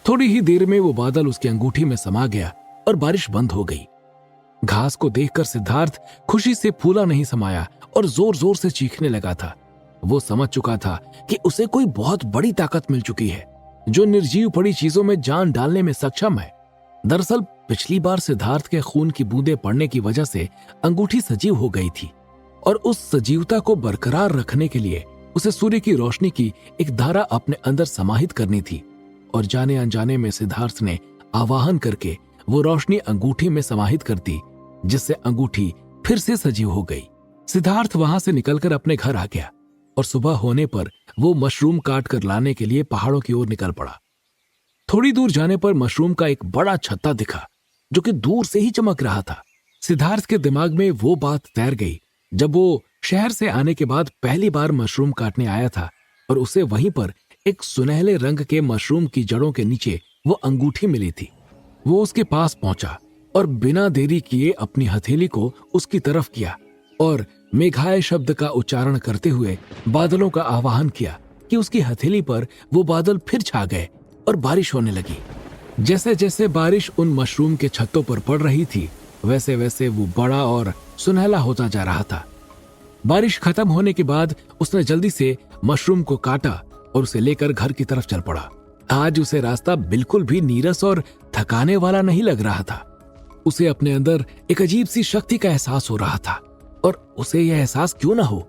थोड़ी ही देर में वो बादल उसकी अंगूठी में समा गया और बारिश बंद हो गई। घास को देखकर सिद्धार्थ खुशी से फूला नहीं समाया और जोर जोर से चीखने लगा था। वो समझ चुका था कि उसे कोई बहुत बड़ी ताकत मिल चुकी है जो निर्जीव पड़ी चीजों में जान डालने में सक्षम है। दरअसल पिछली बार सिद्धार्थ के खून की बूंदें पड़ने की वजह से अंगूठी सजीव हो गई थी और उस सजीवता को बरकरार रखने के लिए उसे सूर्य की रोशनी की एक धारा अपने अंदर समाहित करनी थी और जाने अनजाने में सिद्धार्थ ने आवाहन करके वो रोशनी अंगूठी में समाहित कर दी, जिससे अंगूठी फिर से सजीव हो गई। सिद्धार्थ वहां से निकलकर अपने घर आ गया और सुबह होने पर वो मशरूम काट कर लाने के लिए पहाड़ों की ओर निकल पड़ा। थोड़ी दूर जाने पर मशरूम का एक बड़ा छत्ता दिखा जो कि दूर से ही चमक रहा था। सिद्धार्थ के दिमाग में वो बात तैर गई जब वो शहर से आने के बाद पहली बार मशरूम काटने आया था और उसे वहीं पर एक सुनहले रंग के मशरूम की जड़ों के नीचे वो अंगूठी मिली थी। वो उसके पास पहुंचा और बिना देरी किए अपनी हथेली को उसकी तरफ किया और मेघाय शब्द का उच्चारण करते हुए बादलों का आवाहन किया कि उसकी हथेली पर वो बादल फिर छा गए और बारिश होने लगी। जैसे जैसे बारिश उन मशरूम के छत्तों पर पड़ रही थी वैसे वैसे वो बड़ा और सुनहला होता जा रहा था। बारिश खत्म होने के बाद उसने जल्दी से मशरूम को काटा और उसे लेकर घर की तरफ चल पड़ा। आज उसे रास्ता बिल्कुल भी नीरस और थकाने वाला नहीं लग रहा था। उसे अपने अंदर एक अजीब सी शक्ति का एहसास हो रहा था और उसे यह एहसास क्यों ना हो,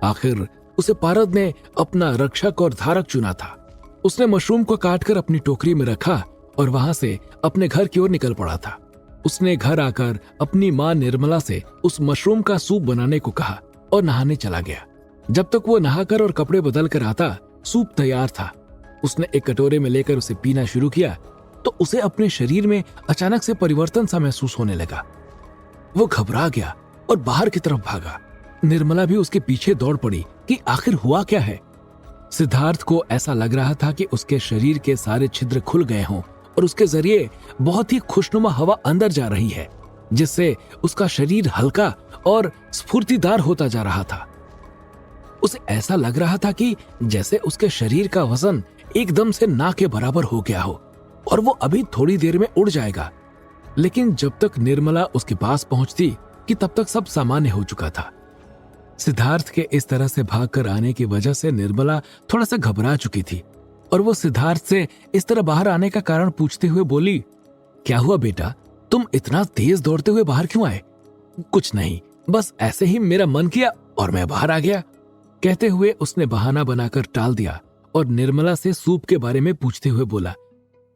आखिर उसे पारद ने अपना रक्षक और धारक चुना था। उसने मशरूम को काटकर अपनी टोकरी में रखा और वहां से अपने घर की ओर निकल पड़ा था। उसने घर आकर अपनी मां निर्मला से उस मशरूम का सूप बनाने को कहा और नहाने चला गया। जब तक वो नहाकर और कपड़े बदल कर आता सूप तैयार था। उसने एक कटोरे में लेकर उसे पीना शुरू किया तो उसे अपने शरीर में अचानक से परिवर्तन सा महसूस होने लगा। वो घबरा गया और बाहर की तरफ भागा। निर्मला भी उसके पीछे दौड़ पड़ी कि आखिर हुआ क्या है। सिद्धार्थ को ऐसा लग रहा था कि उसके शरीर के सारे छिद्र खुल गए हों और उसके जरिए बहुत ही खुशनुमा हवा अंदर जा रही है, जिससे उसका शरीर हल्का और स्फूर्तिदार होता जा रहा था। उसे ऐसा लग रहा था कि जैसे उसके शरीर का वजन एकदम से ना के बराबर हो गया हो और वो अभी थोड़ी देर में उड़ जाएगा। लेकिन जब तक निर्मला उसके पास पहुंचती कि तब तक सब सामान्य हो चुका था। सिद्धार्थ के इस तरह से भागकर आने की वजह से निर्मला थोड़ा सा घबरा चुकी थी और वो सिद्धार्थ से इस तरह बाहर आने का कारण पूछते हुए बोली, क्या हुआ बेटा, तुम इतना तेज दौड़ते हुए बाहर क्यों आए? कुछ नहीं, बस ऐसे ही मेरा मन किया और मैं बाहर आ गया। कहते हुए उसने बहाना बनाकर टाल दिया और निर्मला से सूप के बारे में पूछते हुए बोला,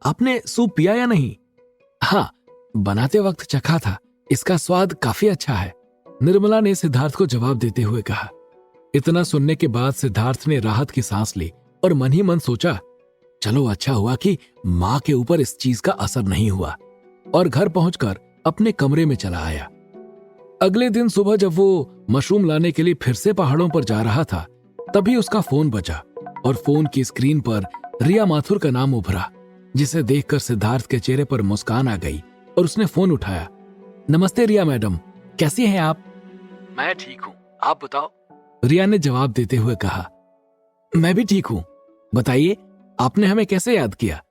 आपने सूप पिया या नहीं? हाँ, बनाते वक्त चखा था, इसका स्वाद काफी अच्छा है, निर्मला ने सिद्धार्थ को जवाब देते हुए कहा। इतना सुनने के बाद सिद्धार्थ ने राहत की सांस ली और मन ही मन सोचा, चलो अच्छा हुआ कि माँ के ऊपर इस चीज का असर नहीं हुआ, और घर पहुंचकर अपने कमरे में चला आया। अगले दिन सुबह जब वो मशरूम लाने के लिए फिर से पहाड़ों पर जा रहा था, तभी उसका फोन बजा और फोन की स्क्रीन पर रिया माथुर का नाम उभरा, जिसे देखकर सिद्धार्थ के चेहरे पर मुस्कान आ गई और उसने फोन उठाया। नमस्ते रिया मैडम, कैसी हैं आप? मैं ठीक हूँ, आप बताओ, रिया ने जवाब देते हुए कहा। मैं भी ठीक हूँ, बताइए आपने हमें कैसे याद किया?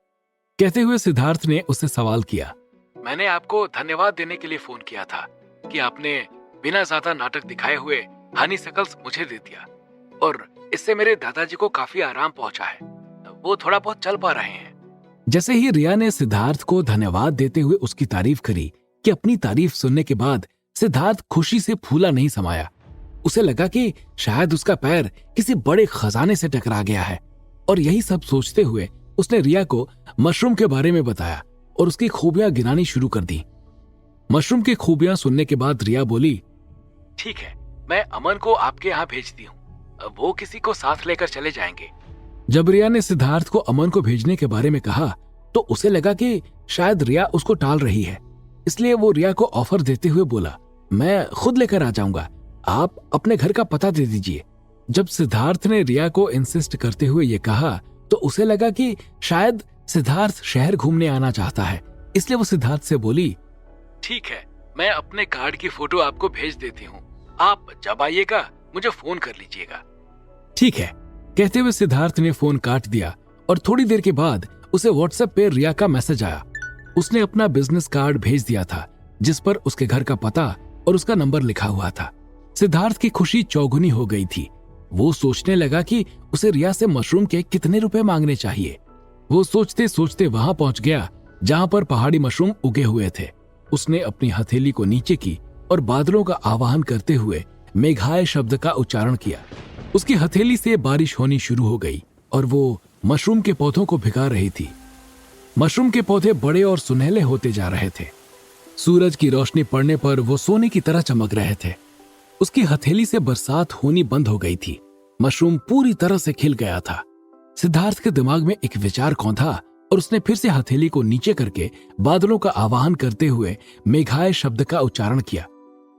कहते हुए सिद्धार्थ ने उससे सवाल किया। मैंने आपको धन्यवाद देने के लिए फोन किया था कि आपने बिना ज्यादा नाटक दिखाए हुए हनी शकल्स मुझे दे दिया, और इससे मेरे दादाजी को काफी आराम पहुंचा है, वो थोड़ा बहुत चल पा रहे हैं। जैसे ही रिया ने सिद्धार्थ को धन्यवाद देते हुए उसकी तारीफ करी कि अपनी तारीफ सुनने के बाद सिद्धार्थ खुशी से फूला नहीं समाया। उसे लगा कि शायद उसका पैर किसी बड़े खजाने से टकरा गया है, और यही सब सोचते हुए उसने रिया को मशरूम के बारे में बताया और उसकी खूबियां गिनानी शुरू कर दी। मशरूम की खूबियां सुनने के बाद रिया बोली, ठीक है, मैं अमन को आपके यहाँ भेजती हूँ, वो किसी को साथ लेकर चले जाएंगे। जब रिया ने सिद्धार्थ को अमन को भेजने के बारे में कहा तो उसे लगा कि शायद रिया उसको टाल रही है, इसलिए वो रिया को ऑफर देते हुए बोला, मैं खुद लेकर आ जाऊंगा, आप अपने घर का पता दे दीजिए। जब सिद्धार्थ ने रिया को इंसिस्ट करते हुए ये कहा तो उसे लगा कि शायद सिद्धार्थ शहर घूमने आना चाहता है, इसलिए वो सिद्धार्थ से बोली, ठीक है, मैं अपने कार्ड की फोटो आपको भेज देती हूँ, आप जब आइएगा मुझे फोन कर लीजिएगा। ठीक है, कहते हुए सिद्धार्थ ने फोन काट दिया और थोड़ी देर के बाद उसे व्हाट्सएप पे रिया का मैसेज आया। उसने अपना बिजनेस कार्ड भेज दिया था, जिस पर उसके घर का पता और उसका नंबर लिखा हुआ था। सिद्धार्थ की खुशी चौगुनी हो गई थी। वो सोचने लगा कि उसे रिया से मशरूम के कितने रुपए मांगने चाहिए। वो सोचते सोचते वहां पहुंच गया जहां पर पहाड़ी मशरूम उगे हुए थे। उसने अपनी हथेली को नीचे की और बादलों का आवाहन करते हुए मेघाय शब्द का उच्चारण किया। उसकी हथेली से बारिश होनी शुरू हो गई और वो मशरूम के पौधों को भिगा रही थी। मशरूम के पौधे बड़े और सुनहले होते जा रहे थे। सूरज की रोशनी पड़ने पर वो सोने की तरह चमक रहे थे। उसकी हथेली से बरसात होनी बंद हो गई थी। मशरूम पूरी तरह से खिल गया था। सिद्धार्थ के दिमाग में एक विचार कौंधा और उसने फिर से हथेली को नीचे करके बादलों का आवाहन करते हुए मेघाय शब्द का उच्चारण किया।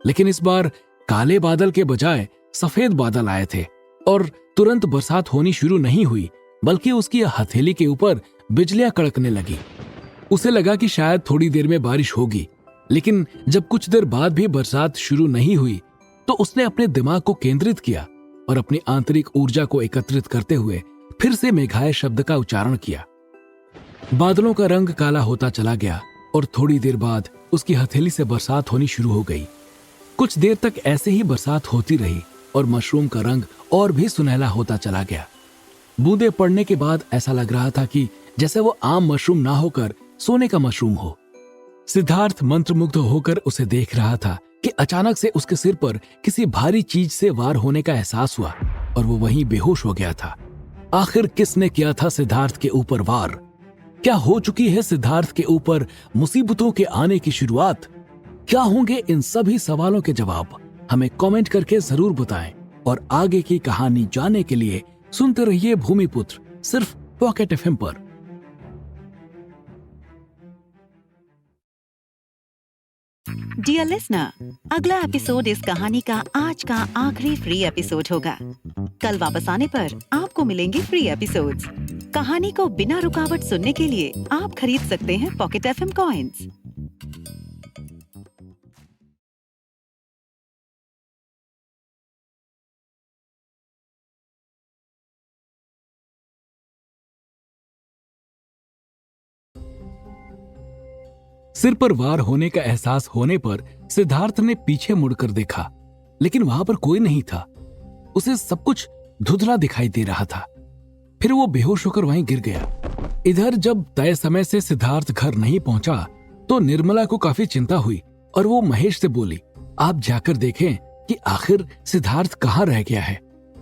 लेकिन इस बार काले बादल के बजाय सफेद बादल आए थे और तुरंत बरसात होनी शुरू नहीं हुई, बल्कि उसकी हथेली के ऊपर बिजलियां कड़कने लगी। उसे लगा कि शायद थोड़ी देर में बारिश होगी, लेकिन जब कुछ देर बाद भी बरसात शुरू नहीं हुई तो उसने अपने दिमाग को केंद्रित किया और अपनी आंतरिक ऊर्जा को एकत्रित करते हुए फिर से मेघाय शब्द का उच्चारण किया। बादलों का रंग काला होता चला गया और थोड़ी देर बाद उसकी हथेली से बरसात होनी शुरू हो गई। कुछ देर तक ऐसे ही बरसात होती रही और मशरूम का रंग और भी सुनहला होता चला गया। बूंदे पड़ने के बाद ऐसा लग रहा था कि जैसे वो आम मशरूम ना होकर सोने का मशरूम हो। सिद्धार्थ मंत्रमुग्ध होकर उसे देख रहा था कि अचानक से उसके सिर पर किसी भारी चीज से वार होने का एहसास हुआ और वो वहीं बेहोश हो गया था। आखिर किसने किया था सिद्धार्थ के ऊपर वार? क्या हो चुकी है सिद्धार्थ के ऊपर मुसीबतों के आने की शुरुआत? क्या होंगे इन सभी सवालों के जवाब? हमें कमेंट करके जरूर बताएं और आगे की कहानी जानने के लिए सुनते रहिए भूमिपुत्र, सिर्फ पॉकेट एफएम पर। डियर लिसनर, अगला एपिसोड इस कहानी का आज का आखिरी फ्री एपिसोड होगा। कल वापस आने पर आपको मिलेंगे फ्री एपिसोड्स। कहानी को बिना रुकावट सुनने के लिए आप खरीद सकते हैं पॉकेट एफएम कॉइन्स। सिर पर वार होने का एहसास होने पर सिद्धार्थ ने पीछे मुड़कर देखा, लेकिन वहां पर कोई नहीं था। उसे सब कुछ धुंधला दिखाई दे रहा था। फिर वो बेहोश होकर वहीं गिर गया। इधर जब तय समय से सिद्धार्थ घर नहीं पहुंचा तो निर्मला को काफी चिंता हुई और वो महेश से बोली, आप जाकर देखें कि आखिर सिद्धार्थ कहाँ रह गया है।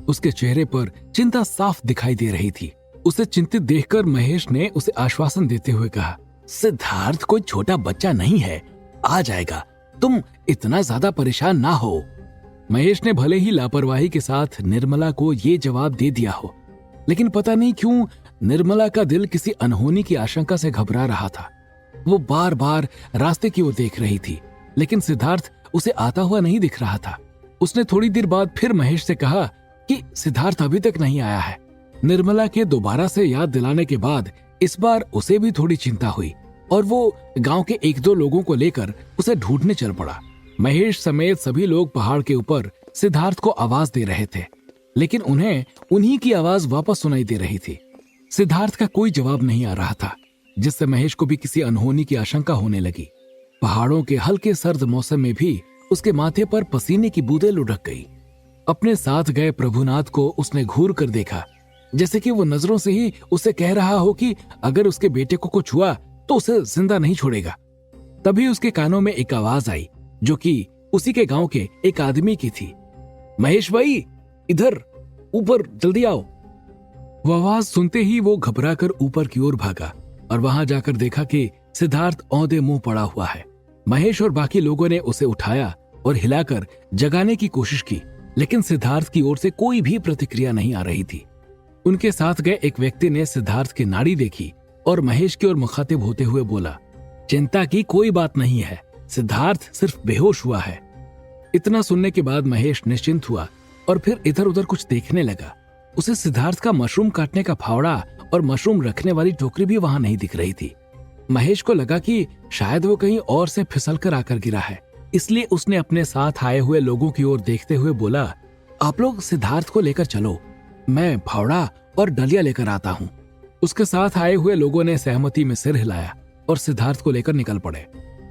उसके चेहरे पर चिंता साफ दिखाई दे रही थी। उसे चिंतित देखकर महेश ने उसे आश्वासन देते हुए कहा, सिद्धार्थ कोई छोटा बच्चा नहीं है, आ जाएगा, तुम इतना ज्यादा परेशान ना हो। महेश ने भले ही लापरवाही के साथ निर्मला को ये जवाब दे दिया हो, लेकिन पता नहीं क्यों निर्मला का दिल किसी अनहोनी की आशंका से घबरा रहा था। वो बार बार रास्ते की ओर देख रही थी, लेकिन सिद्धार्थ उसे आता हुआ नहीं दिख रहा था। उसने थोड़ी देर बाद फिर महेश से कहा कि सिद्धार्थ अभी तक नहीं आया है। निर्मला के दोबारा से याद दिलाने के बाद इस बार उसे भी थोड़ी चिंता हुई और वो गांव के एक दो लोगों को लेकर उसे ढूंढने चल पड़ा। महेश समेत सभी लोग पहाड़ के ऊपर सिद्धार्थ को आवाज दे रहे थे, लेकिन उन्हें उन्हीं की आवाज वापस सुनाई दे रही थी। सिद्धार्थ का कोई जवाब नहीं आ रहा था, जिससे महेश को भी किसी अनहोनी की आशंका होने लगी। पहाड़ों के हल्के सर्द मौसम में भी उसके माथे पर पसीने की बूंदें लुढ़क गई। अपने साथ गए प्रभुनाथ को उसने घूर कर देखा, जैसे कि वो नजरों से ही उसे कह रहा हो कि अगर उसके बेटे को कुछ हुआ तो उसे जिंदा नहीं छोड़ेगा। तभी उसके कानों में एक आवाज आई, जो कि उसी के गांव के एक आदमी की थी। महेश भाई, इधर ऊपर जल्दी आओ। वो आवाज सुनते ही वो घबराकर ऊपर की ओर भागा और वहां जाकर देखा कि सिद्धार्थ औंधे मुंह पड़ा हुआ है। महेश और बाकी लोगों ने उसे उठाया और हिलाकर जगाने की कोशिश की, लेकिन सिद्धार्थ की ओर से कोई भी प्रतिक्रिया नहीं आ रही थी। उनके साथ गए एक व्यक्ति ने सिद्धार्थ की नाड़ी देखी और महेश की ओर मुखातिब होते हुए बोला, चिंता की कोई बात नहीं है, सिद्धार्थ सिर्फ बेहोश हुआ है। इतना सुनने के बाद महेश निश्चिंत हुआ और फिर इधर उधर कुछ देखने लगा। उसे सिद्धार्थ का मशरूम काटने का फावड़ा और मशरूम रखने वाली टोकरी भी वहां नहीं दिख रही थी। महेश को लगा कि शायद वो कहीं और से फिसल कर आकर गिरा है, इसलिए उसने अपने साथ आए हुए लोगों की ओर देखते हुए बोला, आप लोग सिद्धार्थ को लेकर चलो, मैं फावड़ा और डलिया लेकर आता हूँ। उसके साथ आए हुए लोगों ने सहमति में सिर हिलाया और सिद्धार्थ को लेकर निकल पड़े।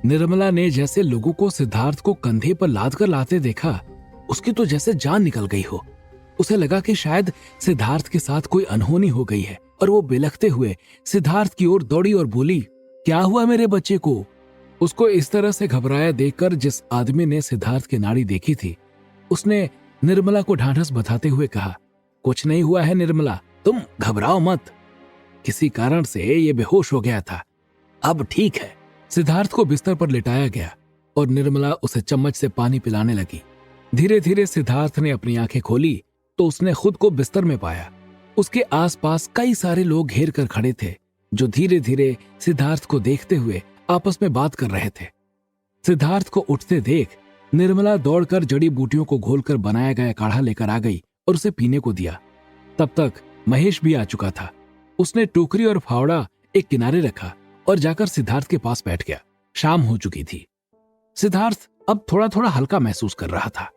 निर्मला ने जैसे लोगों को सिद्धार्थ को कंधे पर लाद कर लाते देखा, उसकी तो जैसे जान निकल गई हो। उसे लगा कि शायद सिद्धार्थ के साथ कोई अनहोनी हो गई है और वो बिलखते हुए सिद्धार्थ की ओर दौड़ी और बोली, क्या हुआ मेरे बच्चे को? उसको इस तरह से घबराया देखकर जिस आदमी ने सिद्धार्थ की नाड़ी देखी थी, उसने निर्मला को ढांढस बधाते हुए कहा, कुछ नहीं हुआ है निर्मला, तुम घबराओ मत, किसी कारण से ये बेहोश हो गया था, अब ठीक है। सिद्धार्थ को बिस्तर पर लिटाया गया और निर्मला उसे चम्मच से पानी पिलाने लगी। धीरे धीरे सिद्धार्थ ने अपनी आंखें खोली तो उसने खुद को बिस्तर में पाया। उसके आसपास कई सारे लोग घेर कर खड़े थे, जो धीरे धीरे सिद्धार्थ को देखते हुए आपस में बात कर रहे थे। सिद्धार्थ को उठते देख निर्मला दौड़कर जड़ी बूटियों को घोलकर बनाया गया काढ़ा लेकर आ गई और उसे पीने को दिया। तब तक महेश भी आ चुका था। उसने टोकरी और फावड़ा एक किनारे रखा और जाकर सिद्धार्थ के पास बैठ गया। शाम हो चुकी थी। सिद्धार्थ अब थोड़ा थोड़ा हल्का महसूस कर रहा था।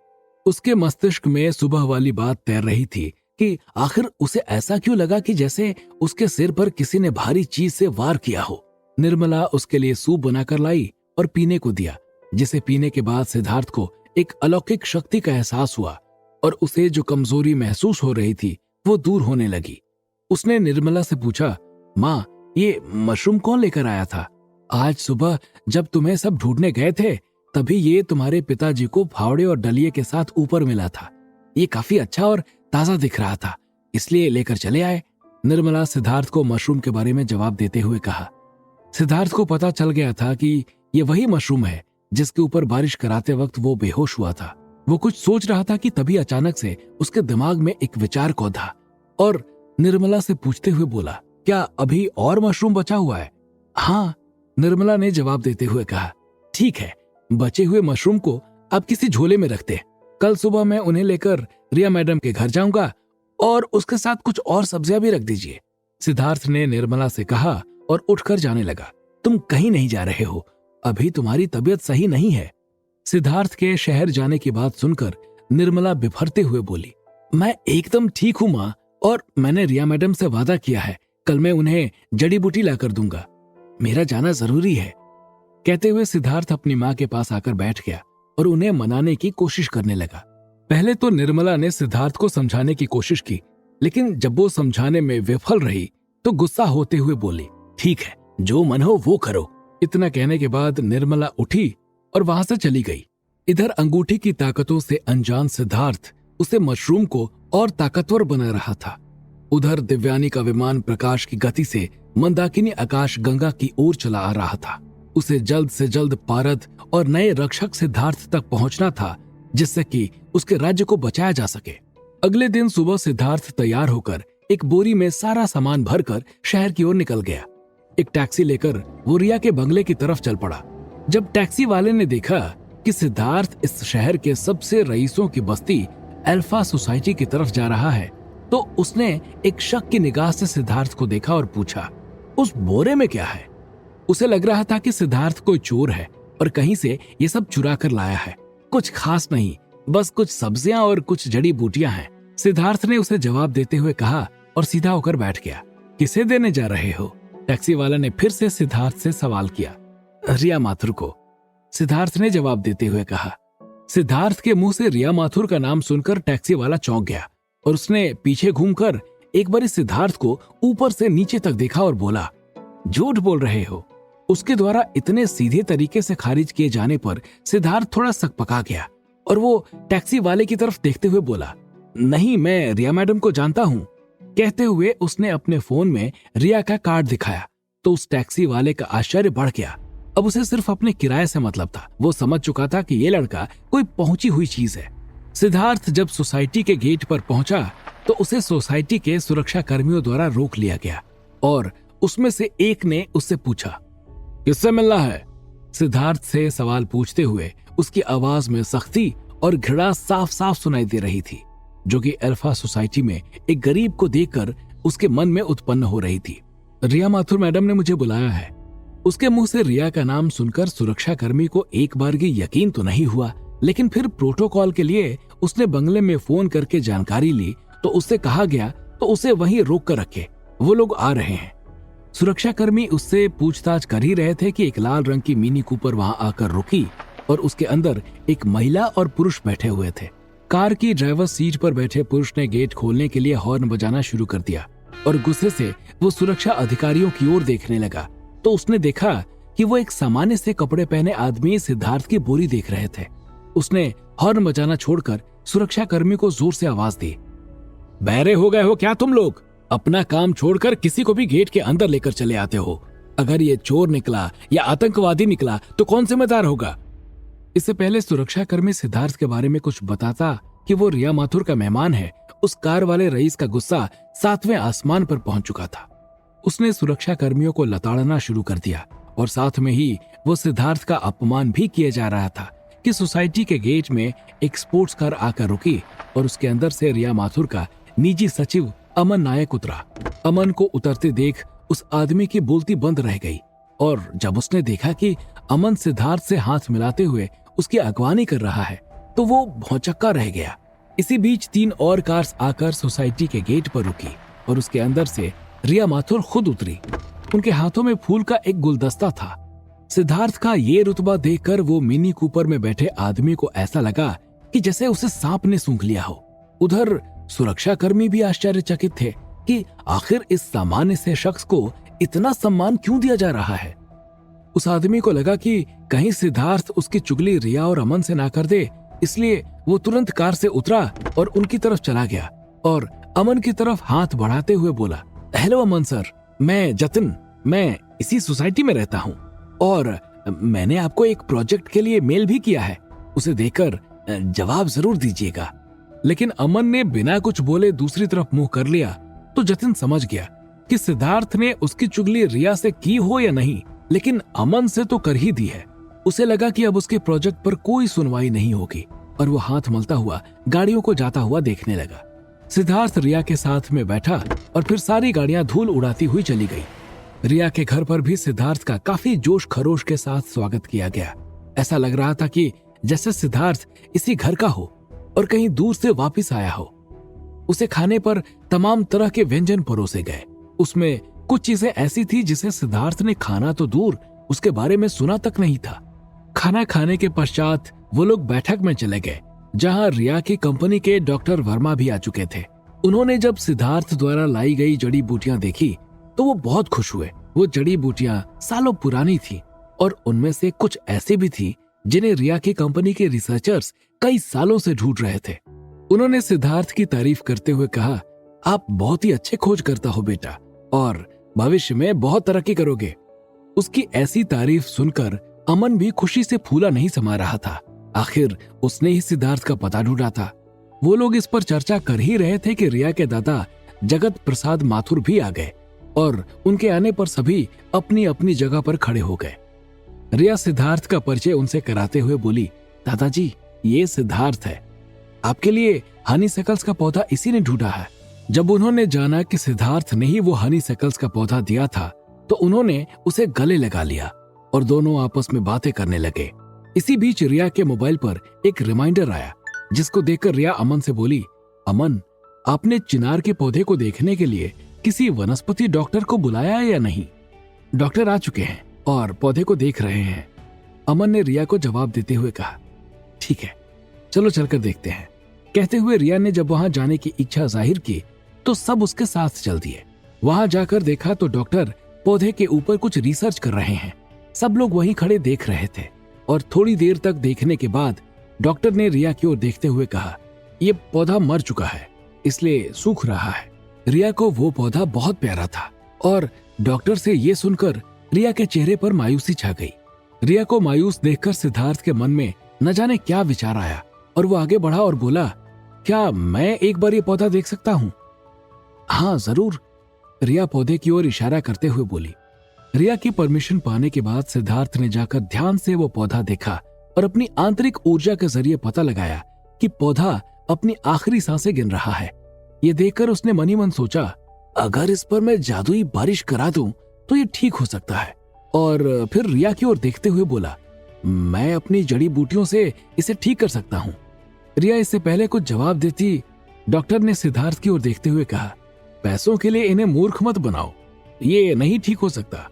उसके मस्तिष्क में सुबह वाली बात तैर रही थी कि आखिर उसे ऐसा क्यों लगा कि जैसे उसके सिर पर किसी ने भारी चीज से वार किया हो। निर्मला उसके लिए सूप बनाकर लाई और पीने को दिया, जिसे पीने के बाद सिद्धार्थ को एक अलौकिक शक्ति का एहसास हुआ और उसे जो कमजोरी महसूस हो रही थी वो दूर होने लगी। उसने निर्मला से पूछा, माँ, ये मशरूम कौन लेकर आया था? आज सुबह जब तुम्हें सब ढूंढने गए थे तभी ये तुम्हारे पिताजी को फावड़े और डलिये के साथ ऊपर मिला था। ये काफी अच्छा और ताजा दिख रहा था, इसलिए लेकर चले आए। निर्मला सिद्धार्थ को मशरूम के बारे में जवाब देते हुए कहा। सिद्धार्थ को पता चल गया था कि ये वही मशरूम है जिसके ऊपर बारिश कराते वक्त वो बेहोश हुआ था। वो कुछ सोच रहा था कि तभी अचानक से उसके दिमाग में एक विचार कौंधा और निर्मला से पूछते हुए बोला, क्या अभी और मशरूम बचा हुआ है? हाँ, निर्मला ने जवाब देते हुए कहा। ठीक है, बचे हुए मशरूम को आप किसी झोले में रखते। कल सुबह मैं उन्हें लेकर रिया मैडम के घर जाऊंगा और उसके साथ कुछ और सब्जियां भी रख दीजिए। सिद्धार्थ ने निर्मला से कहा और उठकर जाने लगा। तुम कहीं नहीं जा रहे हो, अभी तुम्हारी तबीयत सही नहीं है। सिद्धार्थ के शहर जाने की बात सुनकर निर्मला बिफरते हुए बोली, मैं एकदम ठीक हूँ माँ, और मैंने रिया मैडम से वादा किया है कल मैं उन्हें जड़ी बूटी लाकर दूंगा। मेरा जाना जरूरी है। कहते हुए सिद्धार्थ अपनी माँ के पास आकर बैठ गया और उन्हें मनाने की कोशिश करने लगा। पहले तो निर्मला ने सिद्धार्थ को समझाने की कोशिश की, लेकिन जब वो समझाने में विफल रही तो गुस्सा होते हुए बोली, ठीक है, जो मन हो वो करो, इतना कहने के बाद निर्मला उठी और वहां से चली गई। इधर अंगूठी की ताकतों से अनजान सिद्धार्थ उसे मशरूम को और ताकतवर बना रहा था। उधर दिव्यानी का विमान प्रकाश की गति से मंदाकिनी आकाश गंगा की ओर चला आ रहा था। उसे जल्द से जल्द पारद और नए रक्षक सिद्धार्थ तक पहुंचना था, जिससे कि उसके राज्य को बचाया जा सके। अगले दिन सुबह सिद्धार्थ तैयार होकर एक बोरी में सारा सामान भरकर शहर की ओर निकल गया। एक टैक्सी लेकर वो रिया के बंगले की तरफ चल पड़ा। जब टैक्सी वाले ने देखा कि सिद्धार्थ इस शहर के सबसे रईसों की बस्ती अल्फा सोसाइटी की तरफ जा रहा है, तो उसने एक शक की निगाह से सिद्धार्थ को देखा और पूछा, उस बोरे में क्या है? उसे लग रहा था कि सिद्धार्थ कोई चोर है और कहीं से ये सब चुरा कर लाया है। कुछ खास नहीं, बस कुछ सब्जियां और कुछ जड़ी बूटियां हैं। सिद्धार्थ ने उसे जवाब देते हुए कहा और सीधा होकर बैठ गया। किसे देने जा रहे हो? टैक्सी वाला ने फिर से सिद्धार्थ से सवाल किया। रिया माथुर को, सिद्धार्थ ने जवाब देते हुए कहा। सिद्धार्थ के मुंह से रिया माथुर का नाम सुनकर टैक्सी वाला चौंक गया और उसने पीछे घूमकर एक बार सिद्धार्थ को ऊपर से नीचे तक देखा और बोला, झूठ बोल रहे हो। उसके द्वारा इतने सीधे तरीके से खारिज किए जाने पर सिद्धार्थ थोड़ा सकपका गया और वो टैक्सी वाले की तरफ देखते हुए बोला, नहीं, मैं रिया मैडम को जानता हूँ। कहते हुए उसने अपने फोन में रिया का कार्ड दिखाया तो उस टैक्सी वाले का आश्चर्य बढ़ गया। अब उसे सिर्फ अपने किराए से मतलब था। वो समझ चुका था कि ये लड़का कोई पहुंची हुई चीज है। सिद्धार्थ जब सोसाइटी के गेट पर पहुंचा तो उसे सोसाइटी के सुरक्षा कर्मियों द्वारा रोक लिया गया और उसमें से एक ने उससे पूछा, किससे मिलना है? सिद्धार्थ से सवाल पूछते हुए उसकी आवाज में सख्ती और घृणा साफ साफ सुनाई दे रही थी, जो कि अल्फा सोसाइटी में एक गरीब को देखकर उसके मन में उत्पन्न हो रही थी। रिया माथुर मैडम ने मुझे बुलाया है। उसके मुंह से रिया का नाम सुनकर सुरक्षा कर्मी को एक बार भी यकीन तो नहीं हुआ, लेकिन फिर प्रोटोकॉल के लिए उसने बंगले में फोन करके जानकारी ली तो उससे कहा गया तो उसे वहीं रोक कर रखे, वो लोग आ रहे हैं। सुरक्षा कर्मी उससे पूछताछ कर ही रहे थे कि एक लाल रंग की मिनी कूपर वहां आकर रुकी और उसके अंदर एक महिला और पुरुष बैठे हुए थे। कार की ड्राइवर सीट पर बैठे पुरुष ने गेट खोलने के लिए हॉर्न बजाना शुरू कर दिया और गुस्से से वो सुरक्षा अधिकारियों की ओर देखने लगा तो उसने देखा कि वो एक सामान्य से कपड़े पहने आदमी सिद्धार्थ की बोरी देख रहे थे। उसने हॉर्न बजाना छोड़कर सुरक्षा कर्मी को जोर से आवाज दी, बहरे हो गए हो क्या तुम लोग? अपना काम छोड़कर किसी को भी गेट के अंदर लेकर चले आते हो। अगर ये चोर निकला या आतंकवादी निकला तो कौन जिम्मेदार होगा? इससे पहले सुरक्षा कर्मी सिद्धार्थ के बारे में कुछ बताता कि वो रिया माथुर का मेहमान है, उस कार वाले रईस का गुस्सा 7वें आसमान पर पहुंच चुका था। उसने सुरक्षा कर्मियों को लताड़ना शुरू कर दिया और साथ में ही वो सिद्धार्थ का अपमान भी किया जा रहा था कि सोसाइटी के गेट में एक स्पोर्ट्स कार आकर रुकी और उसके अंदर से रिया माथुर का निजी सचिव अमन नायक उतरा। अमन को उतरते देख उस आदमी की बोलती बंद रह गई और जब उसने देखा कि अमन सिद्धार्थ से हाथ मिलाते हुए उसकी अगवानी कर रहा है तो वो भौचक्का रह गया। इसी बीच 3 और कार्स आकर सोसाइटी के गेट पर रुकी और उसके अंदर से रिया माथुर खुद उतरी। उनके हाथों में फूल का एक गुलदस्ता था। सिद्धार्थ का ये रुतबा देखकर वो मिनी कूपर में बैठे आदमी को ऐसा लगा कि जैसे उसे सांप ने सूंघ लिया हो। उधर सुरक्षा कर्मी भी आश्चर्यचकित थे कि आखिर इस सामान्य से शख्स को इतना सम्मान क्यों दिया जा रहा है। उस आदमी को लगा कि कहीं सिद्धार्थ उसकी चुगली रिया और अमन से ना कर दे, इसलिए वो तुरंत कार से उतरा और उनकी तरफ चला गया और अमन की तरफ हाथ बढ़ाते हुए बोला, हेलो अमन सर, मैं जतिन, मैं इसी सोसाइटी में रहता हूँ और मैंने आपको एक प्रोजेक्ट के लिए मेल भी किया है, उसे देखकर जवाब जरूर दीजिएगा। लेकिन अमन ने बिना कुछ बोले दूसरी तरफ मुंह कर लिया तो जतिन समझ गया कि सिद्धार्थ ने उसकी चुगली रिया से की हो या नहीं, लेकिन अमन से तो कर ही दी है। उसे लगा कि अब उसके प्रोजेक्ट पर कोई सुनवाई नहीं होगी और वो हाथ मलता हुआ गाड़ियों को जाता हुआ देखने लगा। सिद्धार्थ रिया के साथ में बैठा और फिर सारी गाड़ियां धूल उड़ाती हुई चली गई। रिया के घर पर भी सिद्धार्थ का काफी जोश खरोश के साथ स्वागत किया गया। ऐसा लग रहा था कि जैसे सिद्धार्थ इसी घर का हो और कहीं दूर से वापस आया हो। उसे खाने पर तमाम तरह के व्यंजन परोसे गए। उसमें कुछ चीजें ऐसी थी जिसे सिद्धार्थ ने खाना तो दूर, उसके बारे में सुना तक नहीं था। खाना खाने के पश्चात वो लोग बैठक में चले गए, जहां रिया की कंपनी के डॉक्टर वर्मा भी आ चुके थे। उन्होंने जब सिद्धार्थ द्वारा लाई गई जड़ी बूटियां देखी तो वो बहुत खुश हुए। वो जड़ी बूटियां सालों पुरानी थी और उनमें से कुछ ऐसे भी थी जिन्हें रिया की कंपनी के रिसर्चर्स कई सालों से ढूंढ रहे थे। उन्होंने सिद्धार्थ की तारीफ करते हुए कहा, आप बहुत ही अच्छे खोजकर्ता हो बेटा, और भविष्य में बहुत तरक्की करोगे। उसकी ऐसी तारीफ सुनकर अमन भी खुशी से फूला नहीं समा रहा था। आखिर उसने ही सिद्धार्थ का पता ढूंढा था। वो लोग इस पर चर्चा कर ही रहे थे कि रिया के दादा जगत प्रसाद माथुर भी आ गए और उनके आने पर सभी अपनी अपनी जगह पर खड़े हो गए। रिया सिद्धार्थ का परिचय उनसे कराते हुए बोली, दादाजी ये सिद्धार्थ है, आपके लिए हनी सकल्स का पौधा इसी ने ढूंढा है। जब उन्होंने जाना कि सिद्धार्थ ने ही वो हनी सकल्स का पौधा दिया था तो उन्होंने उसे गले लगा लिया और दोनों आपस में बातें करने लगे। इसी बीच रिया के मोबाइल पर एक रिमाइंडर आया, जिसको देखकर रिया अमन से बोली, अमन आपने चिनार के पौधे को देखने के लिए किसी वनस्पति डॉक्टर को बुलाया है या नहीं? डॉक्टर आ चुके हैं और पौधे को देख रहे हैं, अमन ने रिया को जवाब देते हुए कहा। ठीक है, चलो चलकर देखते हैं। कहते हुए रिया ने जब वहां जाने की इच्छा जाहिर की तो सब उसके साथ चल दिए। वहां जाकर देखा तो डॉक्टर पौधे के ऊपर कुछ रिसर्च कर रहे हैं। सब लोग वहीं खड़े देख रहे थे और थोड़ी देर तक देखने के बाद डॉक्टर ने रिया की ओर देखते हुए कहा, यह पौधा मर चुका है, इसलिए सूख रहा है। रिया को वो पौधा बहुत प्यारा था और डॉक्टर से ये सुनकर रिया के चेहरे पर मायूसी छा गई। रिया को मायूस देखकर सिद्धार्थ के मन में न जाने क्या विचार आया और वो आगे बढ़ा और बोला, क्या मैं एक बार ये पौधा देख सकता हूँ? हाँ जरूर, रिया पौधे की ओर इशारा करते हुए बोली। रिया की परमिशन पाने के बाद सिद्धार्थ ने जाकर ध्यान से वो पौधा देखा और अपनी आंतरिक ऊर्जा के जरिए पता लगाया कि पौधा अपनी आखिरी सांसें गिन रहा है। ये देखकर उसने मनी मन सोचा, अगर इस पर मैं जादुई बारिश करा दूं तो ये ठीक हो सकता है। और फिर रिया की ओर देखते हुए बोला, मैं अपनी जड़ी बूटियों से इसे ठीक कर सकता हूँ। रिया इससे पहले कुछ जवाब देती, डॉक्टर ने सिद्धार्थ की ओर देखते हुए कहा, पैसों के लिए इन्हें मूर्ख मत बनाओ, ये नहीं ठीक हो सकता।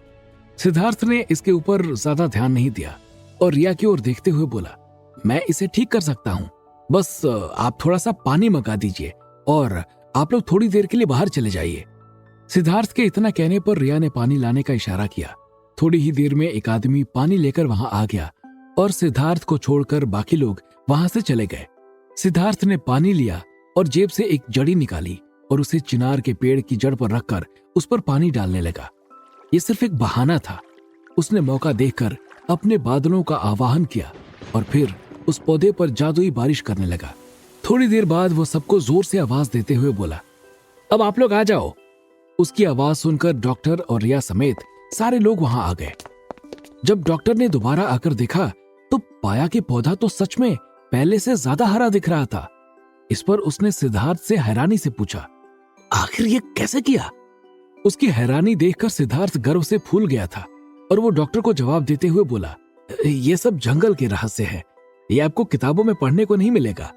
सिद्धार्थ ने इसके ऊपर ज्यादा ध्यान नहीं दिया और रिया की ओर देखते हुए बोला, मैं इसे ठीक कर सकता हूँ, बस आप थोड़ा सा पानी मंगा दीजिए और आप लोग थोड़ी देर के लिए बाहर चले जाइए। सिद्धार्थ के इतना कहने पर रिया ने पानी लाने का इशारा किया। थोड़ी ही देर में एक आदमी पानी लेकर वहां आ गया और सिद्धार्थ को छोड़कर बाकी लोग वहां से चले गए। सिद्धार्थ ने पानी लिया और जेब से एक जड़ी निकाली और उसे चिनार के पेड़ की जड़ पर रखकर उस पर पानी डालने लगा। ये सिर्फ एक बहाना था। उसने मौका देखकर अपने बादलों का आवाहन किया और फिर उस पौधे पर जादुई बारिश करने लगा। थोड़ी देर बाद वो सबको जोर से आवाज देते हुए बोला, अब आप लोग आ जाओ। उसकी आवाज सुनकर डॉक्टर और रिया समेत सारे लोग वहां आ गए। जब डॉक्टर ने दोबारा आकर देखा तो पाया कि पौधा तो सच में पहले से ज्यादा हरा दिख रहा था। इस पर उसने सिद्धार्थ से हैरानी से पूछा, आखिर ये कैसे किया? उसकी हैरानी देखकर सिद्धार्थ गर्व से फूल गया था और वो डॉक्टर को जवाब देते हुए बोला, ये सब जंगल के रहस्य है, ये आपको किताबों में पढ़ने को नहीं मिलेगा।